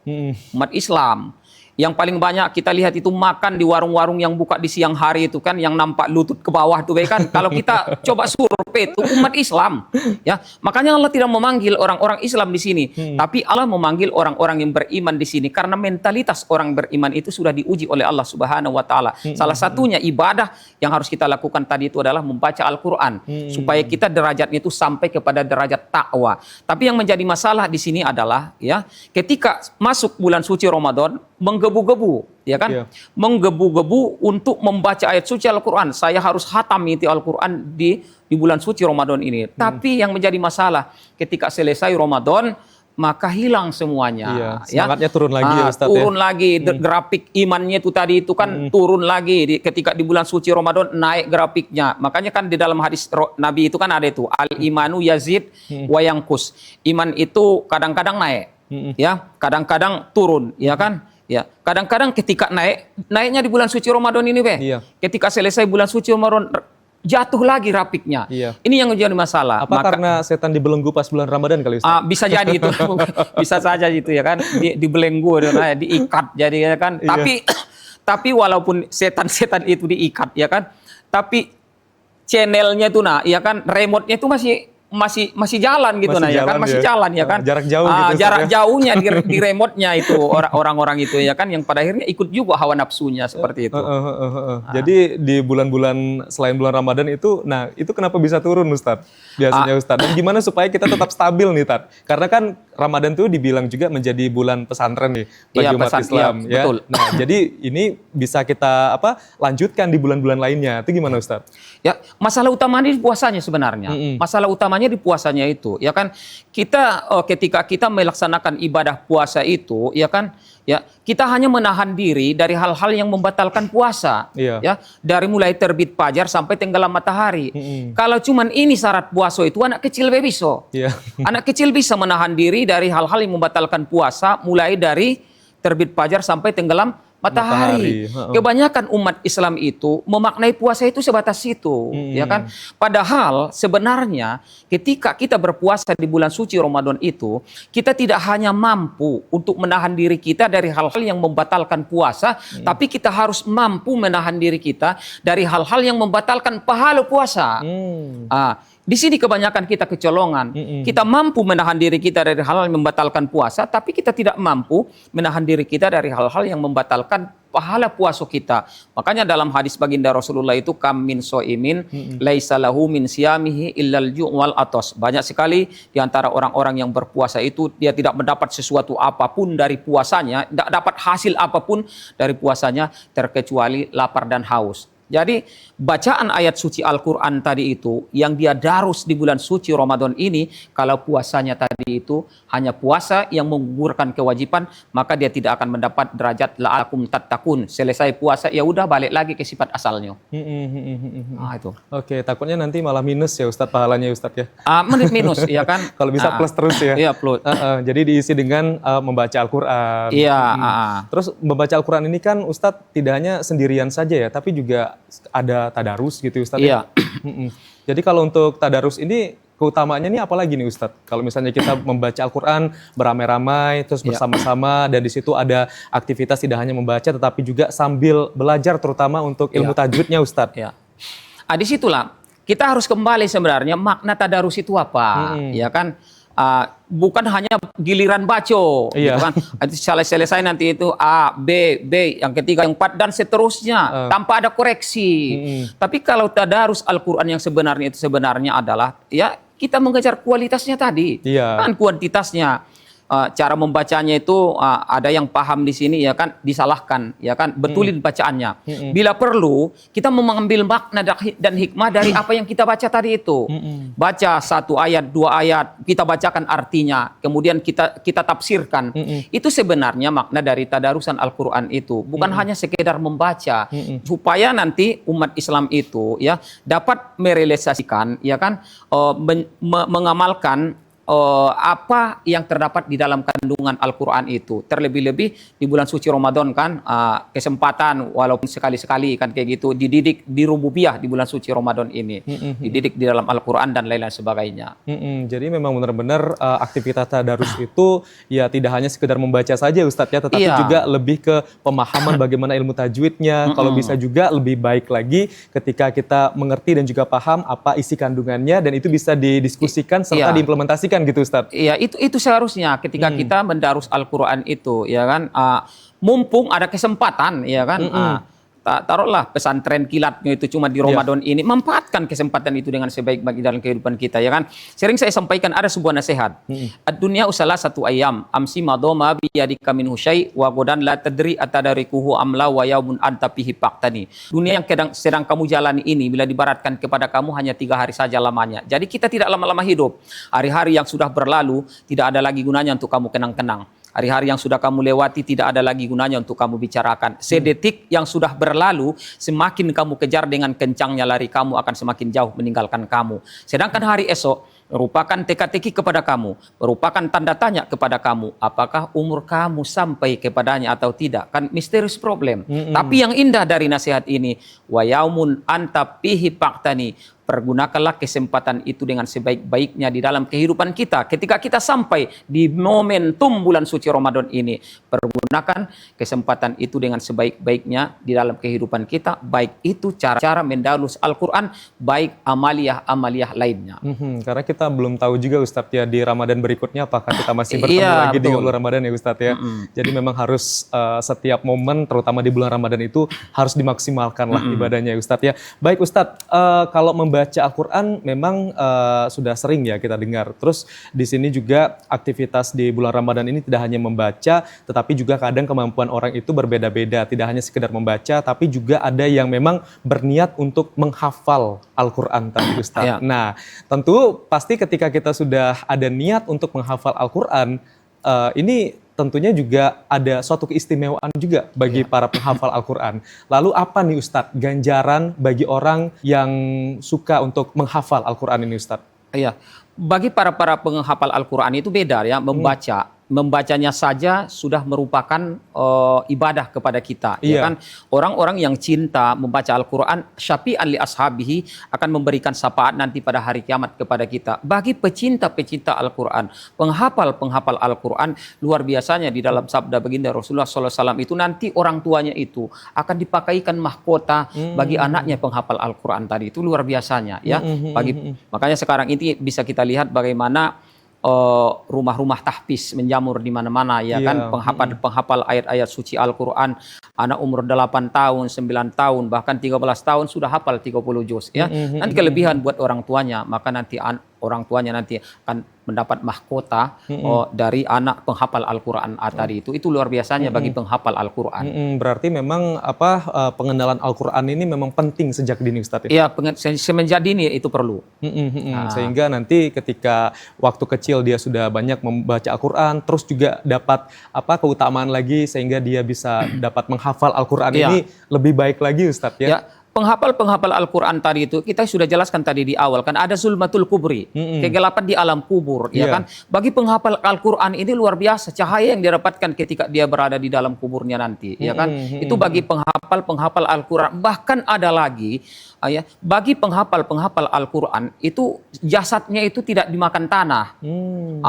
Umat Islam. Yang paling banyak kita lihat itu makan di warung-warung yang buka di siang hari itu kan, yang nampak lutut ke bawah tuh kan. Kalau kita coba survei itu umat Islam, ya. Makanya Allah tidak memanggil orang-orang Islam di sini, tapi Allah memanggil orang-orang yang beriman di sini karena mentalitas orang beriman itu sudah diuji oleh Allah Subhanahu wa taala. Salah satunya ibadah yang harus kita lakukan tadi itu adalah membaca Al-Qur'an supaya kita derajatnya itu sampai kepada derajat takwa. Tapi yang menjadi masalah di sini adalah ya, ketika masuk bulan suci Ramadan menggebu-gebu, ya kan? Menggebu-gebu untuk membaca ayat suci Al-Quran. Saya harus hatam itu Al-Quran di bulan suci Ramadan ini. Tapi yang menjadi masalah ketika selesai Ramadan, maka hilang semuanya. Semangatnya turun lagi ya Ustaz. Turun lagi, grafik imannya itu tadi itu kan turun lagi. Ketika di bulan suci Ramadan naik grafiknya. Makanya kan di dalam hadis Nabi itu kan ada itu. Al-imanu yazid wa yanqus. Iman itu kadang-kadang naik. Ya, kadang-kadang turun, ya kan? Ya, kadang-kadang ketika naiknya di bulan suci Ramadan ini, ketika selesai bulan suci Ramadan jatuh lagi grafiknya. Ini yang menjadi masalah. Apa karena setan dibelenggu pas bulan Ramadan kali Ustaz? Bisa jadi itu, bisa saja gitu ya kan, dibelenggu, diikat jadi ya kan. Tapi walaupun setan-setan itu diikat ya kan, tapi channelnya itu ya kan, remote-nya itu masih jalan gitu masih jalan ya kan, jarak jauh gitu, jarak jauhnya di remote-nya itu orang-orang itu ya kan, yang pada akhirnya ikut juga hawa nafsunya seperti itu. Jadi di bulan-bulan selain bulan Ramadan itu, nah itu kenapa bisa turun Ustaz biasanya Ustaz? Dan gimana supaya kita tetap stabil nih Tat? Karena kan Ramadan tuh dibilang juga menjadi bulan pesantren nih bagi umat Islam ya. Betul. Nah jadi ini bisa kita lanjutkan di bulan-bulan lainnya, itu gimana Ustaz? Ya, masalah utamanya di puasanya sebenarnya. Masalah utamanya di puasanya itu, ya kan, kita ketika kita melaksanakan ibadah puasa itu, ya kan, ya kita hanya menahan diri dari hal-hal yang membatalkan puasa, ya, dari mulai terbit fajar sampai tenggelam matahari. Kalau cuman ini syarat puasa itu anak kecil bisa, anak kecil bisa menahan diri dari hal-hal yang membatalkan puasa, mulai dari terbit fajar sampai tenggelam matahari. Kebanyakan umat Islam itu memaknai puasa itu sebatas itu, ya kan? Padahal sebenarnya ketika kita berpuasa di bulan suci Ramadan itu, kita tidak hanya mampu untuk menahan diri kita dari hal-hal yang membatalkan puasa, tapi kita harus mampu menahan diri kita dari hal-hal yang membatalkan pahala puasa. Di sini kebanyakan kita kecolongan. Kita mampu menahan diri kita dari hal-hal yang membatalkan puasa, tapi kita tidak mampu menahan diri kita dari hal-hal yang membatalkan pahala puasa kita. Makanya dalam hadis baginda Rasulullah itu, kam min so'imin laisa lahu min siyamihi illal ju' wal atos. Banyak sekali di antara orang-orang yang berpuasa itu dia tidak mendapat sesuatu apapun dari puasanya, tidak dapat hasil apapun dari puasanya terkecuali lapar dan haus. Jadi bacaan ayat suci Al-Quran tadi itu yang dia darus di bulan suci Ramadan ini, kalau puasanya tadi itu hanya puasa yang menggugurkan kewajiban, maka dia tidak akan mendapat derajat la'akum tattaqun. Selesai puasa ya udah balik lagi ke sifat asalnya. Itu. Oke, takutnya nanti malah minus ya Ustadz pahalanya Ustadz ya. Minus ya kan. Kalau bisa plus terus ya. Iya plus. Jadi diisi dengan membaca Al-Quran. Terus membaca Al-Quran ini kan Ustadz tidak hanya sendirian saja ya, tapi juga ada tadarus gitu Ustadz. Jadi kalau untuk tadarus ini keutamaannya ini apa lagi nih Ustadz? Kalau misalnya kita membaca Al-Quran beramai-ramai, terus bersama-sama, dan di situ ada aktivitas tidak hanya membaca, tetapi juga sambil belajar, terutama untuk ilmu tajwidnya Ustadz. Di situlah kita harus kembali sebenarnya makna tadarus itu apa, ya kan? Bukan hanya giliran baca, gitu kan? Selesai nanti itu A, B, yang ketiga, yang empat, dan seterusnya tanpa ada koreksi. Tapi kalau tadarus Al-Quran yang sebenarnya itu sebenarnya adalah ya kita mengejar kualitasnya tadi, kan kuantitasnya. Cara membacanya itu ada yang paham di sini ya kan, disalahkan ya kan, betulin bacaannya. Bila perlu kita mengambil makna dan hikmah dari apa yang kita baca tadi itu. Baca satu ayat, dua ayat, kita bacakan artinya, kemudian kita tafsirkan. Itu sebenarnya makna dari tadarusan Al-Quran itu, bukan hanya sekedar membaca, supaya nanti umat Islam itu ya dapat merealisasikan ya kan, mengamalkan apa yang terdapat di dalam kandungan Al-Quran itu. Terlebih-lebih di bulan suci Ramadan kan, kesempatan walaupun sekali-sekali kan kayak gitu, dididik di rububiyah di bulan suci Ramadan ini. Dididik di dalam Al-Quran dan lain-lain sebagainya. Jadi memang benar-benar aktivitas tadarus itu ya tidak hanya sekedar membaca saja Ustadz ya, tetapi juga lebih ke pemahaman bagaimana ilmu tajwidnya. Kalau bisa juga lebih baik lagi ketika kita mengerti dan juga paham apa isi kandungannya, dan itu bisa didiskusikan serta diimplementasikan gitu Ustadz. Iya, itu seharusnya ketika kita mendarus Al-Quran itu, ya kan, mumpung ada kesempatan, ya kan, taruhlah pesantren kilatnya itu cuma di Ramadan ini, manfaatkan kesempatan itu dengan sebaik-baik dalam kehidupan kita, ya kan. Sering saya sampaikan ada sebuah nasihat, ad-dunya usalah satu ayam, amsi madoma biyadika min husyai wa godan la tadri atadarikuhu amla wa yaumun anta fihi faqtani. Dunia yang sedang kamu jalani ini bila dibaratkan kepada kamu hanya 3 hari saja lamanya. Jadi kita tidak lama-lama hidup. Hari-hari yang sudah berlalu tidak ada lagi gunanya untuk kamu kenang-kenang. Hari-hari yang sudah kamu lewati tidak ada lagi gunanya untuk kamu bicarakan. Sedetik yang sudah berlalu, semakin kamu kejar dengan kencangnya lari kamu akan semakin jauh meninggalkan kamu. Sedangkan hari esok merupakan teka-teki kepada kamu, merupakan tanda tanya kepada kamu, apakah umur kamu sampai kepadanya atau tidak. Kan misterius problem. Tapi yang indah dari nasihat ini, wa yaumun anta fihi faqtani, pergunakanlah kesempatan itu dengan sebaik-baiknya di dalam kehidupan kita. Ketika kita sampai di momentum bulan suci Ramadan ini, pergunakan kesempatan itu dengan sebaik-baiknya di dalam kehidupan kita, baik itu cara mendarus Al-Quran, baik amaliyah-amaliyah lainnya. Karena kita belum tahu juga Ustadz ya di Ramadan berikutnya apakah kita masih bertemu lagi di bulan Ramadan ya Ustadz ya. Jadi memang harus setiap momen terutama di bulan Ramadan itu harus dimaksimalkan lah ibadahnya ya Ustadz ya. Baik Ustadz, kalau membaca Al-Quran memang sudah sering ya kita dengar. Terus di sini juga aktivitas di bulan Ramadan ini tidak hanya membaca, tetapi juga kadang kemampuan orang itu berbeda-beda. Tidak hanya sekedar membaca, tapi juga ada yang memang berniat untuk menghafal Al-Quran tadi Ustadz. Nah, tentu pasti ketika kita sudah ada niat untuk menghafal Al-Quran, ini tentunya juga ada suatu keistimewaan juga bagi para penghafal Al-Quran. Lalu apa nih Ustadz ganjaran bagi orang yang suka untuk menghafal Al-Quran ini Ustadz? Iya, bagi para penghafal Al-Quran itu beda ya, membacanya saja sudah merupakan ibadah kepada kita, ya kan. Orang-orang yang cinta membaca Al-Quran, syafi'an li ashabihi, akan memberikan syafaat nanti pada hari kiamat kepada kita. Bagi pecinta-pecinta Al-Quran, penghafal Al-Quran, luar biasanya di dalam sabda baginda Rasulullah SAW itu nanti orang tuanya itu akan dipakaikan mahkota bagi anaknya penghafal Al-Quran tadi. Itu luar biasanya ya. Makanya sekarang ini bisa kita lihat bagaimana rumah-rumah tahfiz menjamur di mana-mana, ya kan, penghafal ayat-ayat suci Al-Quran, anak umur 8 tahun, 9 tahun, bahkan 13 tahun sudah hafal 30 juz ya. Nanti kelebihan buat orang tuanya, maka nanti orang tuanya nanti akan mendapat mahkota dari anak penghafal Al-Quran tadi itu luar biasanya bagi penghafal Al-Quran. Berarti memang pengenalan Al-Quran ini memang penting sejak dini Ustadz. Iya, semenjak dini itu perlu. Sehingga nanti ketika waktu kecil dia sudah banyak membaca Al-Quran, terus juga dapat keutamaan lagi sehingga dia bisa dapat menghafal Al-Quran ini lebih baik lagi Ustadz ya. Penghafal Al-Quran tadi itu kita sudah jelaskan tadi di awal kan, ada zulmatul kubri, kegelapan di alam kubur, ya kan. Bagi penghafal Al-Quran ini luar biasa cahaya yang didapatkan ketika dia berada di dalam kuburnya nanti, ya kan. Itu bagi penghafal Al-Quran. Bahkan ada lagi bagi penghafal Al-Quran itu jasadnya itu tidak dimakan tanah.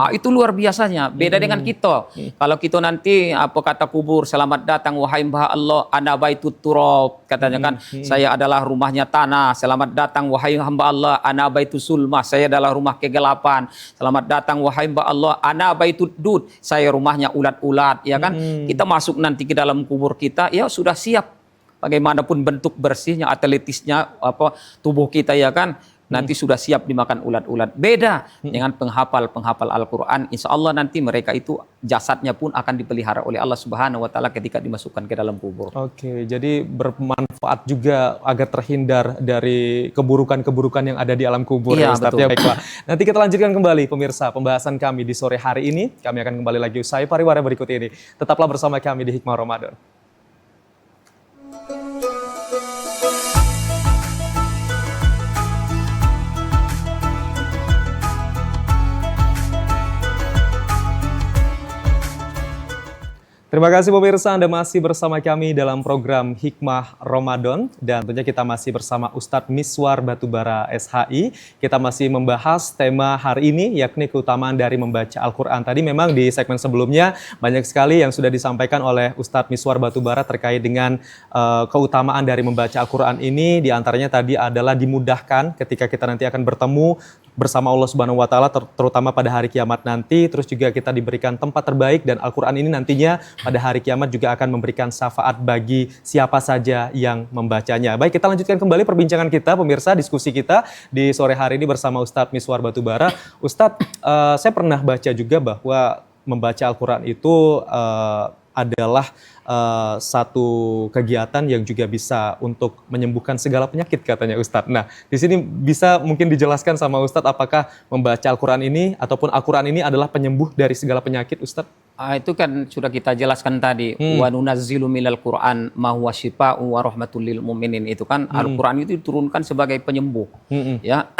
Itu luar biasanya, beda dengan kita. Kalau kita nanti apa kata kubur, selamat datang wahai mbah Allah, ana baitut turab, katanya kan, saya adalah rumahnya tanah. Selamat datang wahai hamba Allah, ana baitus sulmah, saya adalah rumah kegelapan. Selamat datang wahai hamba Allah, ana baitud dud, saya rumahnya ulat-ulat, ya kan. Kita masuk nanti ke dalam kubur kita, ya sudah siap bagaimanapun bentuk bersihnya, atletisnya tubuh kita, ya kan. Nanti sudah siap dimakan ulat-ulat. Beda dengan penghafal Al-Quran. Insya Allah nanti mereka itu jasadnya pun akan dipelihara oleh Allah Subhanahu Wa Taala ketika dimasukkan ke dalam kubur. Oke, jadi bermanfaat juga agar terhindar dari keburukan-keburukan yang ada di alam kubur. Iya, Ustadz. betul. Ya, baiklah. Nanti kita lanjutkan kembali pemirsa pembahasan kami di sore hari ini. Kami akan kembali lagi usai pariwara berikut ini. Tetaplah bersama kami di Hikmah Ramadan. Terima kasih pemirsa, Anda masih bersama kami dalam program Hikmah Ramadan dan tentunya kita masih bersama Ustadz Miswar Batubara SHI. Kita masih membahas tema hari ini yakni keutamaan dari membaca Al-Quran. Tadi memang di segmen sebelumnya banyak sekali yang sudah disampaikan oleh Ustadz Miswar Batubara terkait dengan keutamaan dari membaca Al-Quran ini. Di antaranya tadi adalah dimudahkan ketika kita nanti akan bertemu bersama Allah Subhanahu wa Ta'ala, terutama pada hari kiamat nanti. Terus juga kita diberikan tempat terbaik dan Al-Quran ini nantinya pada hari kiamat juga akan memberikan syafaat bagi siapa saja yang membacanya. Baik, kita lanjutkan kembali perbincangan kita, pemirsa, diskusi kita di sore hari ini bersama Ustadz Miswar Batubara. Ustadz, saya pernah baca juga bahwa membaca Al-Quran itu adalah satu kegiatan yang juga bisa untuk menyembuhkan segala penyakit katanya Ustadz. Nah, di sini bisa mungkin dijelaskan sama Ustadz apakah membaca Al-Quran ini ataupun Al-Quran ini adalah penyembuh dari segala penyakit Ustadz? Itu kan sudah kita jelaskan tadi. Wa nunazzilu minal Qur'an ma huwa syifaa'un wa rahmatul lil mu'minin. Itu kan Al-Quran itu diturunkan sebagai penyembuh. Ya,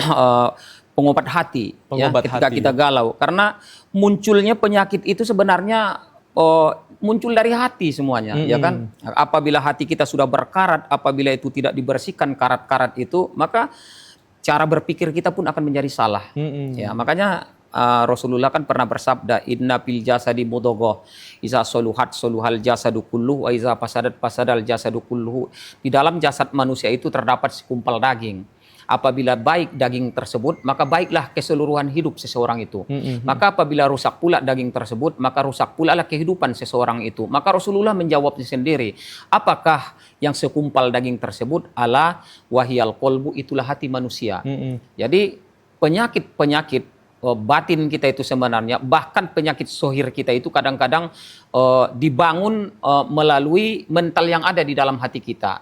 pengobat hati. Pengobat ketika hati, kita galau. Karena munculnya penyakit itu sebenarnya muncul dari hati semuanya, ya kan? Apabila hati kita sudah berkarat, apabila itu tidak dibersihkan karat-karat itu, maka cara berpikir kita pun akan menjadi salah. Ya, makanya Rasulullah kan pernah bersabda, inna fil jasadi mudghah, iza soluhat soluhal jasadu kulluhu, wa iza fasadat fasadal jasadu kulluhu. Di dalam jasad manusia itu terdapat sekumpal daging. Apabila baik daging tersebut, maka baiklah keseluruhan hidup seseorang itu. Maka apabila rusak pula daging tersebut, maka rusak pula lah kehidupan seseorang itu. Maka Rasulullah menjawabnya sendiri, apakah yang sekumpal daging tersebut? Ala wahyal qalbu, itulah hati manusia. Jadi penyakit-penyakit batin kita itu sebenarnya, bahkan penyakit sohir kita itu kadang-kadang dibangun melalui mental yang ada di dalam hati kita.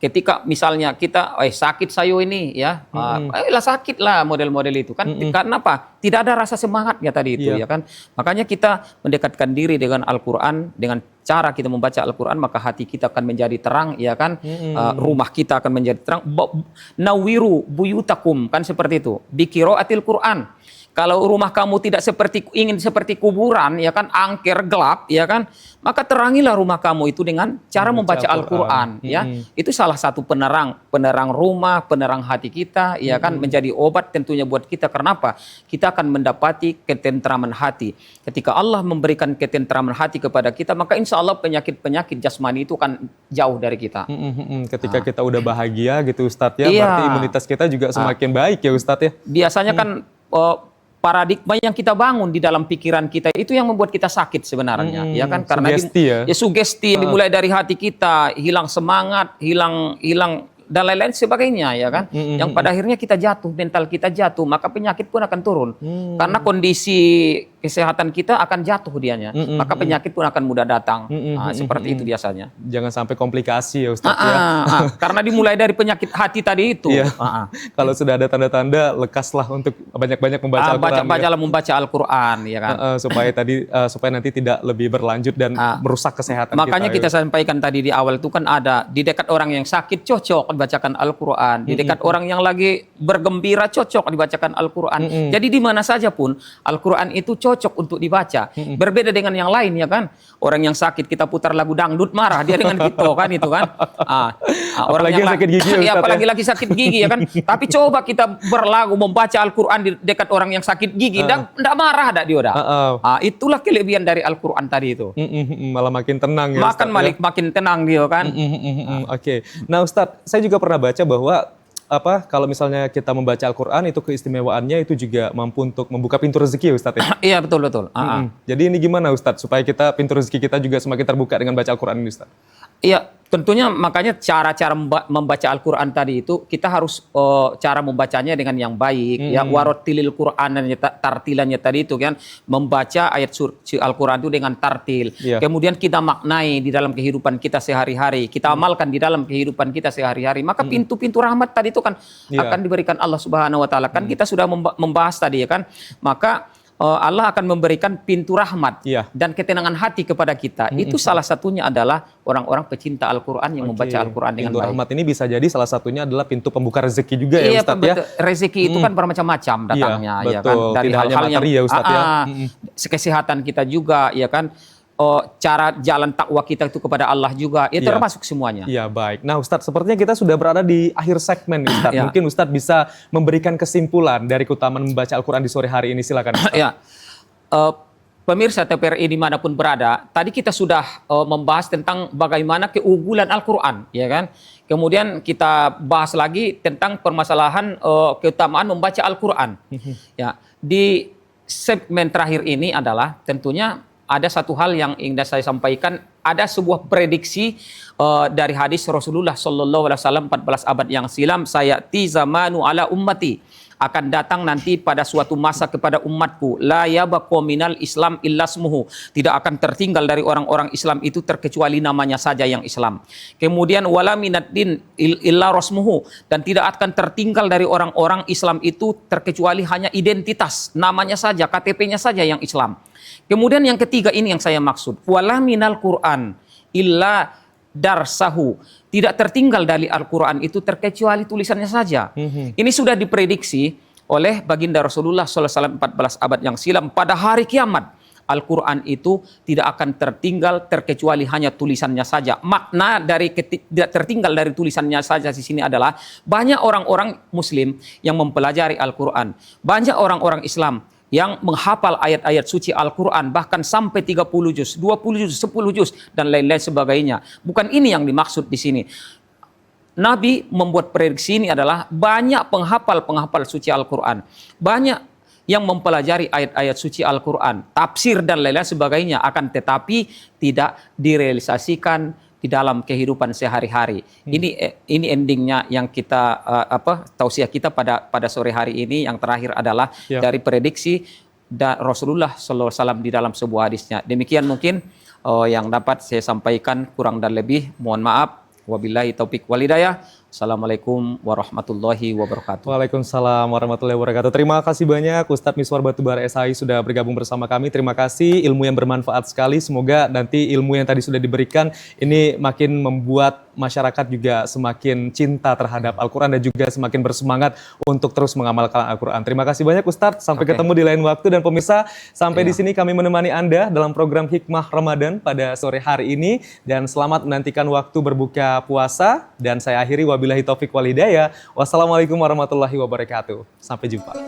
Ketika misalnya kita sakit sayo ini ya, sakit lah model-model itu kan. Karena apa? Tidak ada rasa semangat ya tadi itu ya kan. Makanya kita mendekatkan diri dengan Al-Quran, dengan cara kita membaca Al-Quran maka hati kita akan menjadi terang ya kan. Rumah kita akan menjadi terang. Nawiru buyutakum kan seperti itu. Biqiraatil Quran. Kalau rumah kamu tidak ingin seperti kuburan, ya kan, angker, gelap, ya kan, maka terangilah rumah kamu itu dengan cara membaca Al-Quran, ya. Itu salah satu penerang rumah, penerang hati kita, ya kan, menjadi obat tentunya buat kita. Kenapa? Kita akan mendapati ketentraman hati. Ketika Allah memberikan ketentraman hati kepada kita, maka insya Allah penyakit-penyakit jasmani itu akan jauh dari kita. Ketika kita udah bahagia gitu Ustadz ya, berarti imunitas kita juga semakin baik ya Ustadz ya. Biasanya kan paradigma yang kita bangun di dalam pikiran kita itu yang membuat kita sakit sebenarnya, ya kan? Karena sugesti dimulai dari hati kita, hilang semangat, hilang dan lain-lain sebagainya, ya kan? Yang pada akhirnya kita jatuh, mental kita jatuh, maka penyakit pun akan turun. Karena kondisi kesehatan kita akan jatuh dianya, maka penyakit pun akan mudah datang. Seperti itu biasanya. Jangan sampai komplikasi ya Ustadz ya. Karena dimulai dari penyakit hati tadi itu. Kalau sudah ada tanda-tanda, lekaslah untuk banyak-banyak membaca Al-Quran. Bacalah membaca Al-Quran, ya kan? Supaya nanti tidak lebih berlanjut dan merusak kesehatan kita. Makanya kita sampaikan tadi di awal itu kan ada di dekat orang yang sakit cocok dibacakan Al-Quran, di dekat orang yang lagi bergembira cocok dibacakan Al-Quran. Jadi di mana saja pun Al-Quran itu cocok untuk dibaca. Berbeda dengan yang lain ya kan. Orang yang sakit kita putar lagu dangdut marah dia dengan kita kan itu kan. Orang yang sakit gigi ya, apalagi lagi sakit gigi ya kan. Tapi coba kita berlagu membaca Al-Quran di dekat orang yang sakit gigi, enggak marah dak dia dah. Itulah kelebihan dari Al-Quran tadi itu. Malah makin tenang ya. Makin tenang dia kan. Oke. Nah Ustadz, saya juga pernah baca bahwa kalau misalnya kita membaca Al-Quran itu keistimewaannya itu juga mampu untuk membuka pintu rezeki ya Ustadz ya? Iya betul. Jadi ini gimana Ustadz supaya pintu rezeki kita juga semakin terbuka dengan baca Al-Quran ini Ustadz? Iya tentunya makanya cara-cara membaca Al-Quran tadi itu kita harus cara membacanya dengan yang baik ya, warotilil Qur'anannya tartilannya tadi itu kan, membaca ayat Al-Quran itu dengan tartil. Kemudian kita maknai di dalam kehidupan kita sehari-hari, kita amalkan di dalam kehidupan kita sehari-hari, maka pintu-pintu rahmat tadi itu kan akan diberikan Allah Subhanahu wa Ta'ala. Kan kita sudah membahas tadi ya kan, maka Allah akan memberikan pintu rahmat dan ketenangan hati kepada kita. Itu salah satunya adalah orang-orang pecinta Al-Quran yang membaca Al-Quran dengan baik. Pintu rahmat ini bisa jadi salah satunya adalah pintu pembuka rezeki juga ya Ustadz ya? Rezeki itu kan bermacam-macam datangnya ya kan. Dari hal-hal yang materi ya Ustadz ya. Kesehatan kita juga ya kan. cara jalan takwa kita itu kepada Allah juga, itu Iya. termasuk semuanya. Ya baik. Nah Ustadz, sepertinya kita sudah berada di akhir segmen nih Ustadz. Ya. Mungkin Ustadz bisa memberikan kesimpulan dari keutamaan membaca Al-Quran di sore hari ini. Silakan Ustadz. Ya, pemirsa TVRI dimanapun berada, tadi kita sudah membahas tentang bagaimana keunggulan Al-Quran, ya kan? Kemudian kita bahas lagi tentang permasalahan keutamaan membaca Al-Quran. Ya, di segmen terakhir ini adalah tentunya ada satu hal yang ingin saya sampaikan. Ada sebuah prediksi dari hadis Rasulullah Sallallahu Alaihi Wasallam 14 abad yang silam, sayati zamanu ala ummati, akan datang nanti pada suatu masa kepada umatku, la yabqa minal Islam illa ismuhu, tidak akan tertinggal dari orang-orang Islam itu terkecuali namanya saja yang Islam. Kemudian wala minad din illa rasmuhu, dan tidak akan tertinggal dari orang-orang Islam itu terkecuali hanya identitas, namanya saja, KTP-nya saja yang Islam. Kemudian yang ketiga ini yang saya maksud, wala minal Qur'an illa darsahu, tidak tertinggal dari Al-Quran itu terkecuali tulisannya saja. Ini sudah diprediksi oleh baginda Rasulullah SAW 14 abad yang silam. Pada hari kiamat, Al-Quran itu tidak akan tertinggal terkecuali hanya tulisannya saja. Makna dari tidak tertinggal dari tulisannya saja di sini adalah banyak orang-orang Muslim yang mempelajari Al-Quran, banyak orang-orang Islam yang menghafal ayat-ayat suci Al-Quran, bahkan sampai 30 juz, 20 juz, 10 juz, dan lain-lain sebagainya. Bukan ini yang dimaksud di sini. Nabi membuat prediksi ini adalah banyak penghafal suci Al-Quran, banyak yang mempelajari ayat-ayat suci Al-Quran, tafsir dan lain-lain sebagainya, akan tetapi tidak direalisasikan di dalam kehidupan sehari-hari. Ini endingnya yang kita tausiah kita pada sore hari ini. Yang terakhir adalah dari prediksi Rasulullah SAW di dalam sebuah hadisnya. Demikian mungkin yang dapat saya sampaikan, kurang dan lebih mohon maaf. Wabillahi taufik wal hidayah. Assalamualaikum warahmatullahi wabarakatuh. Waalaikumsalam warahmatullahi wabarakatuh. Terima kasih banyak Ustadz Miswar Batubara SHI sudah bergabung bersama kami. Terima kasih, ilmu yang bermanfaat sekali. Semoga nanti ilmu yang tadi sudah diberikan ini makin membuat masyarakat juga semakin cinta terhadap Al-Quran dan juga semakin bersemangat untuk terus mengamalkan Al-Quran. Terima kasih banyak Ustadz. Sampai ketemu di lain waktu, dan pemirsa, sampai di sini kami menemani Anda dalam program Hikmah Ramadan pada sore hari ini, dan selamat menantikan waktu berbuka puasa, dan saya akhiri wabillahi taufik wal hidayah. Wassalamualaikum warahmatullahi wabarakatuh. Sampai jumpa.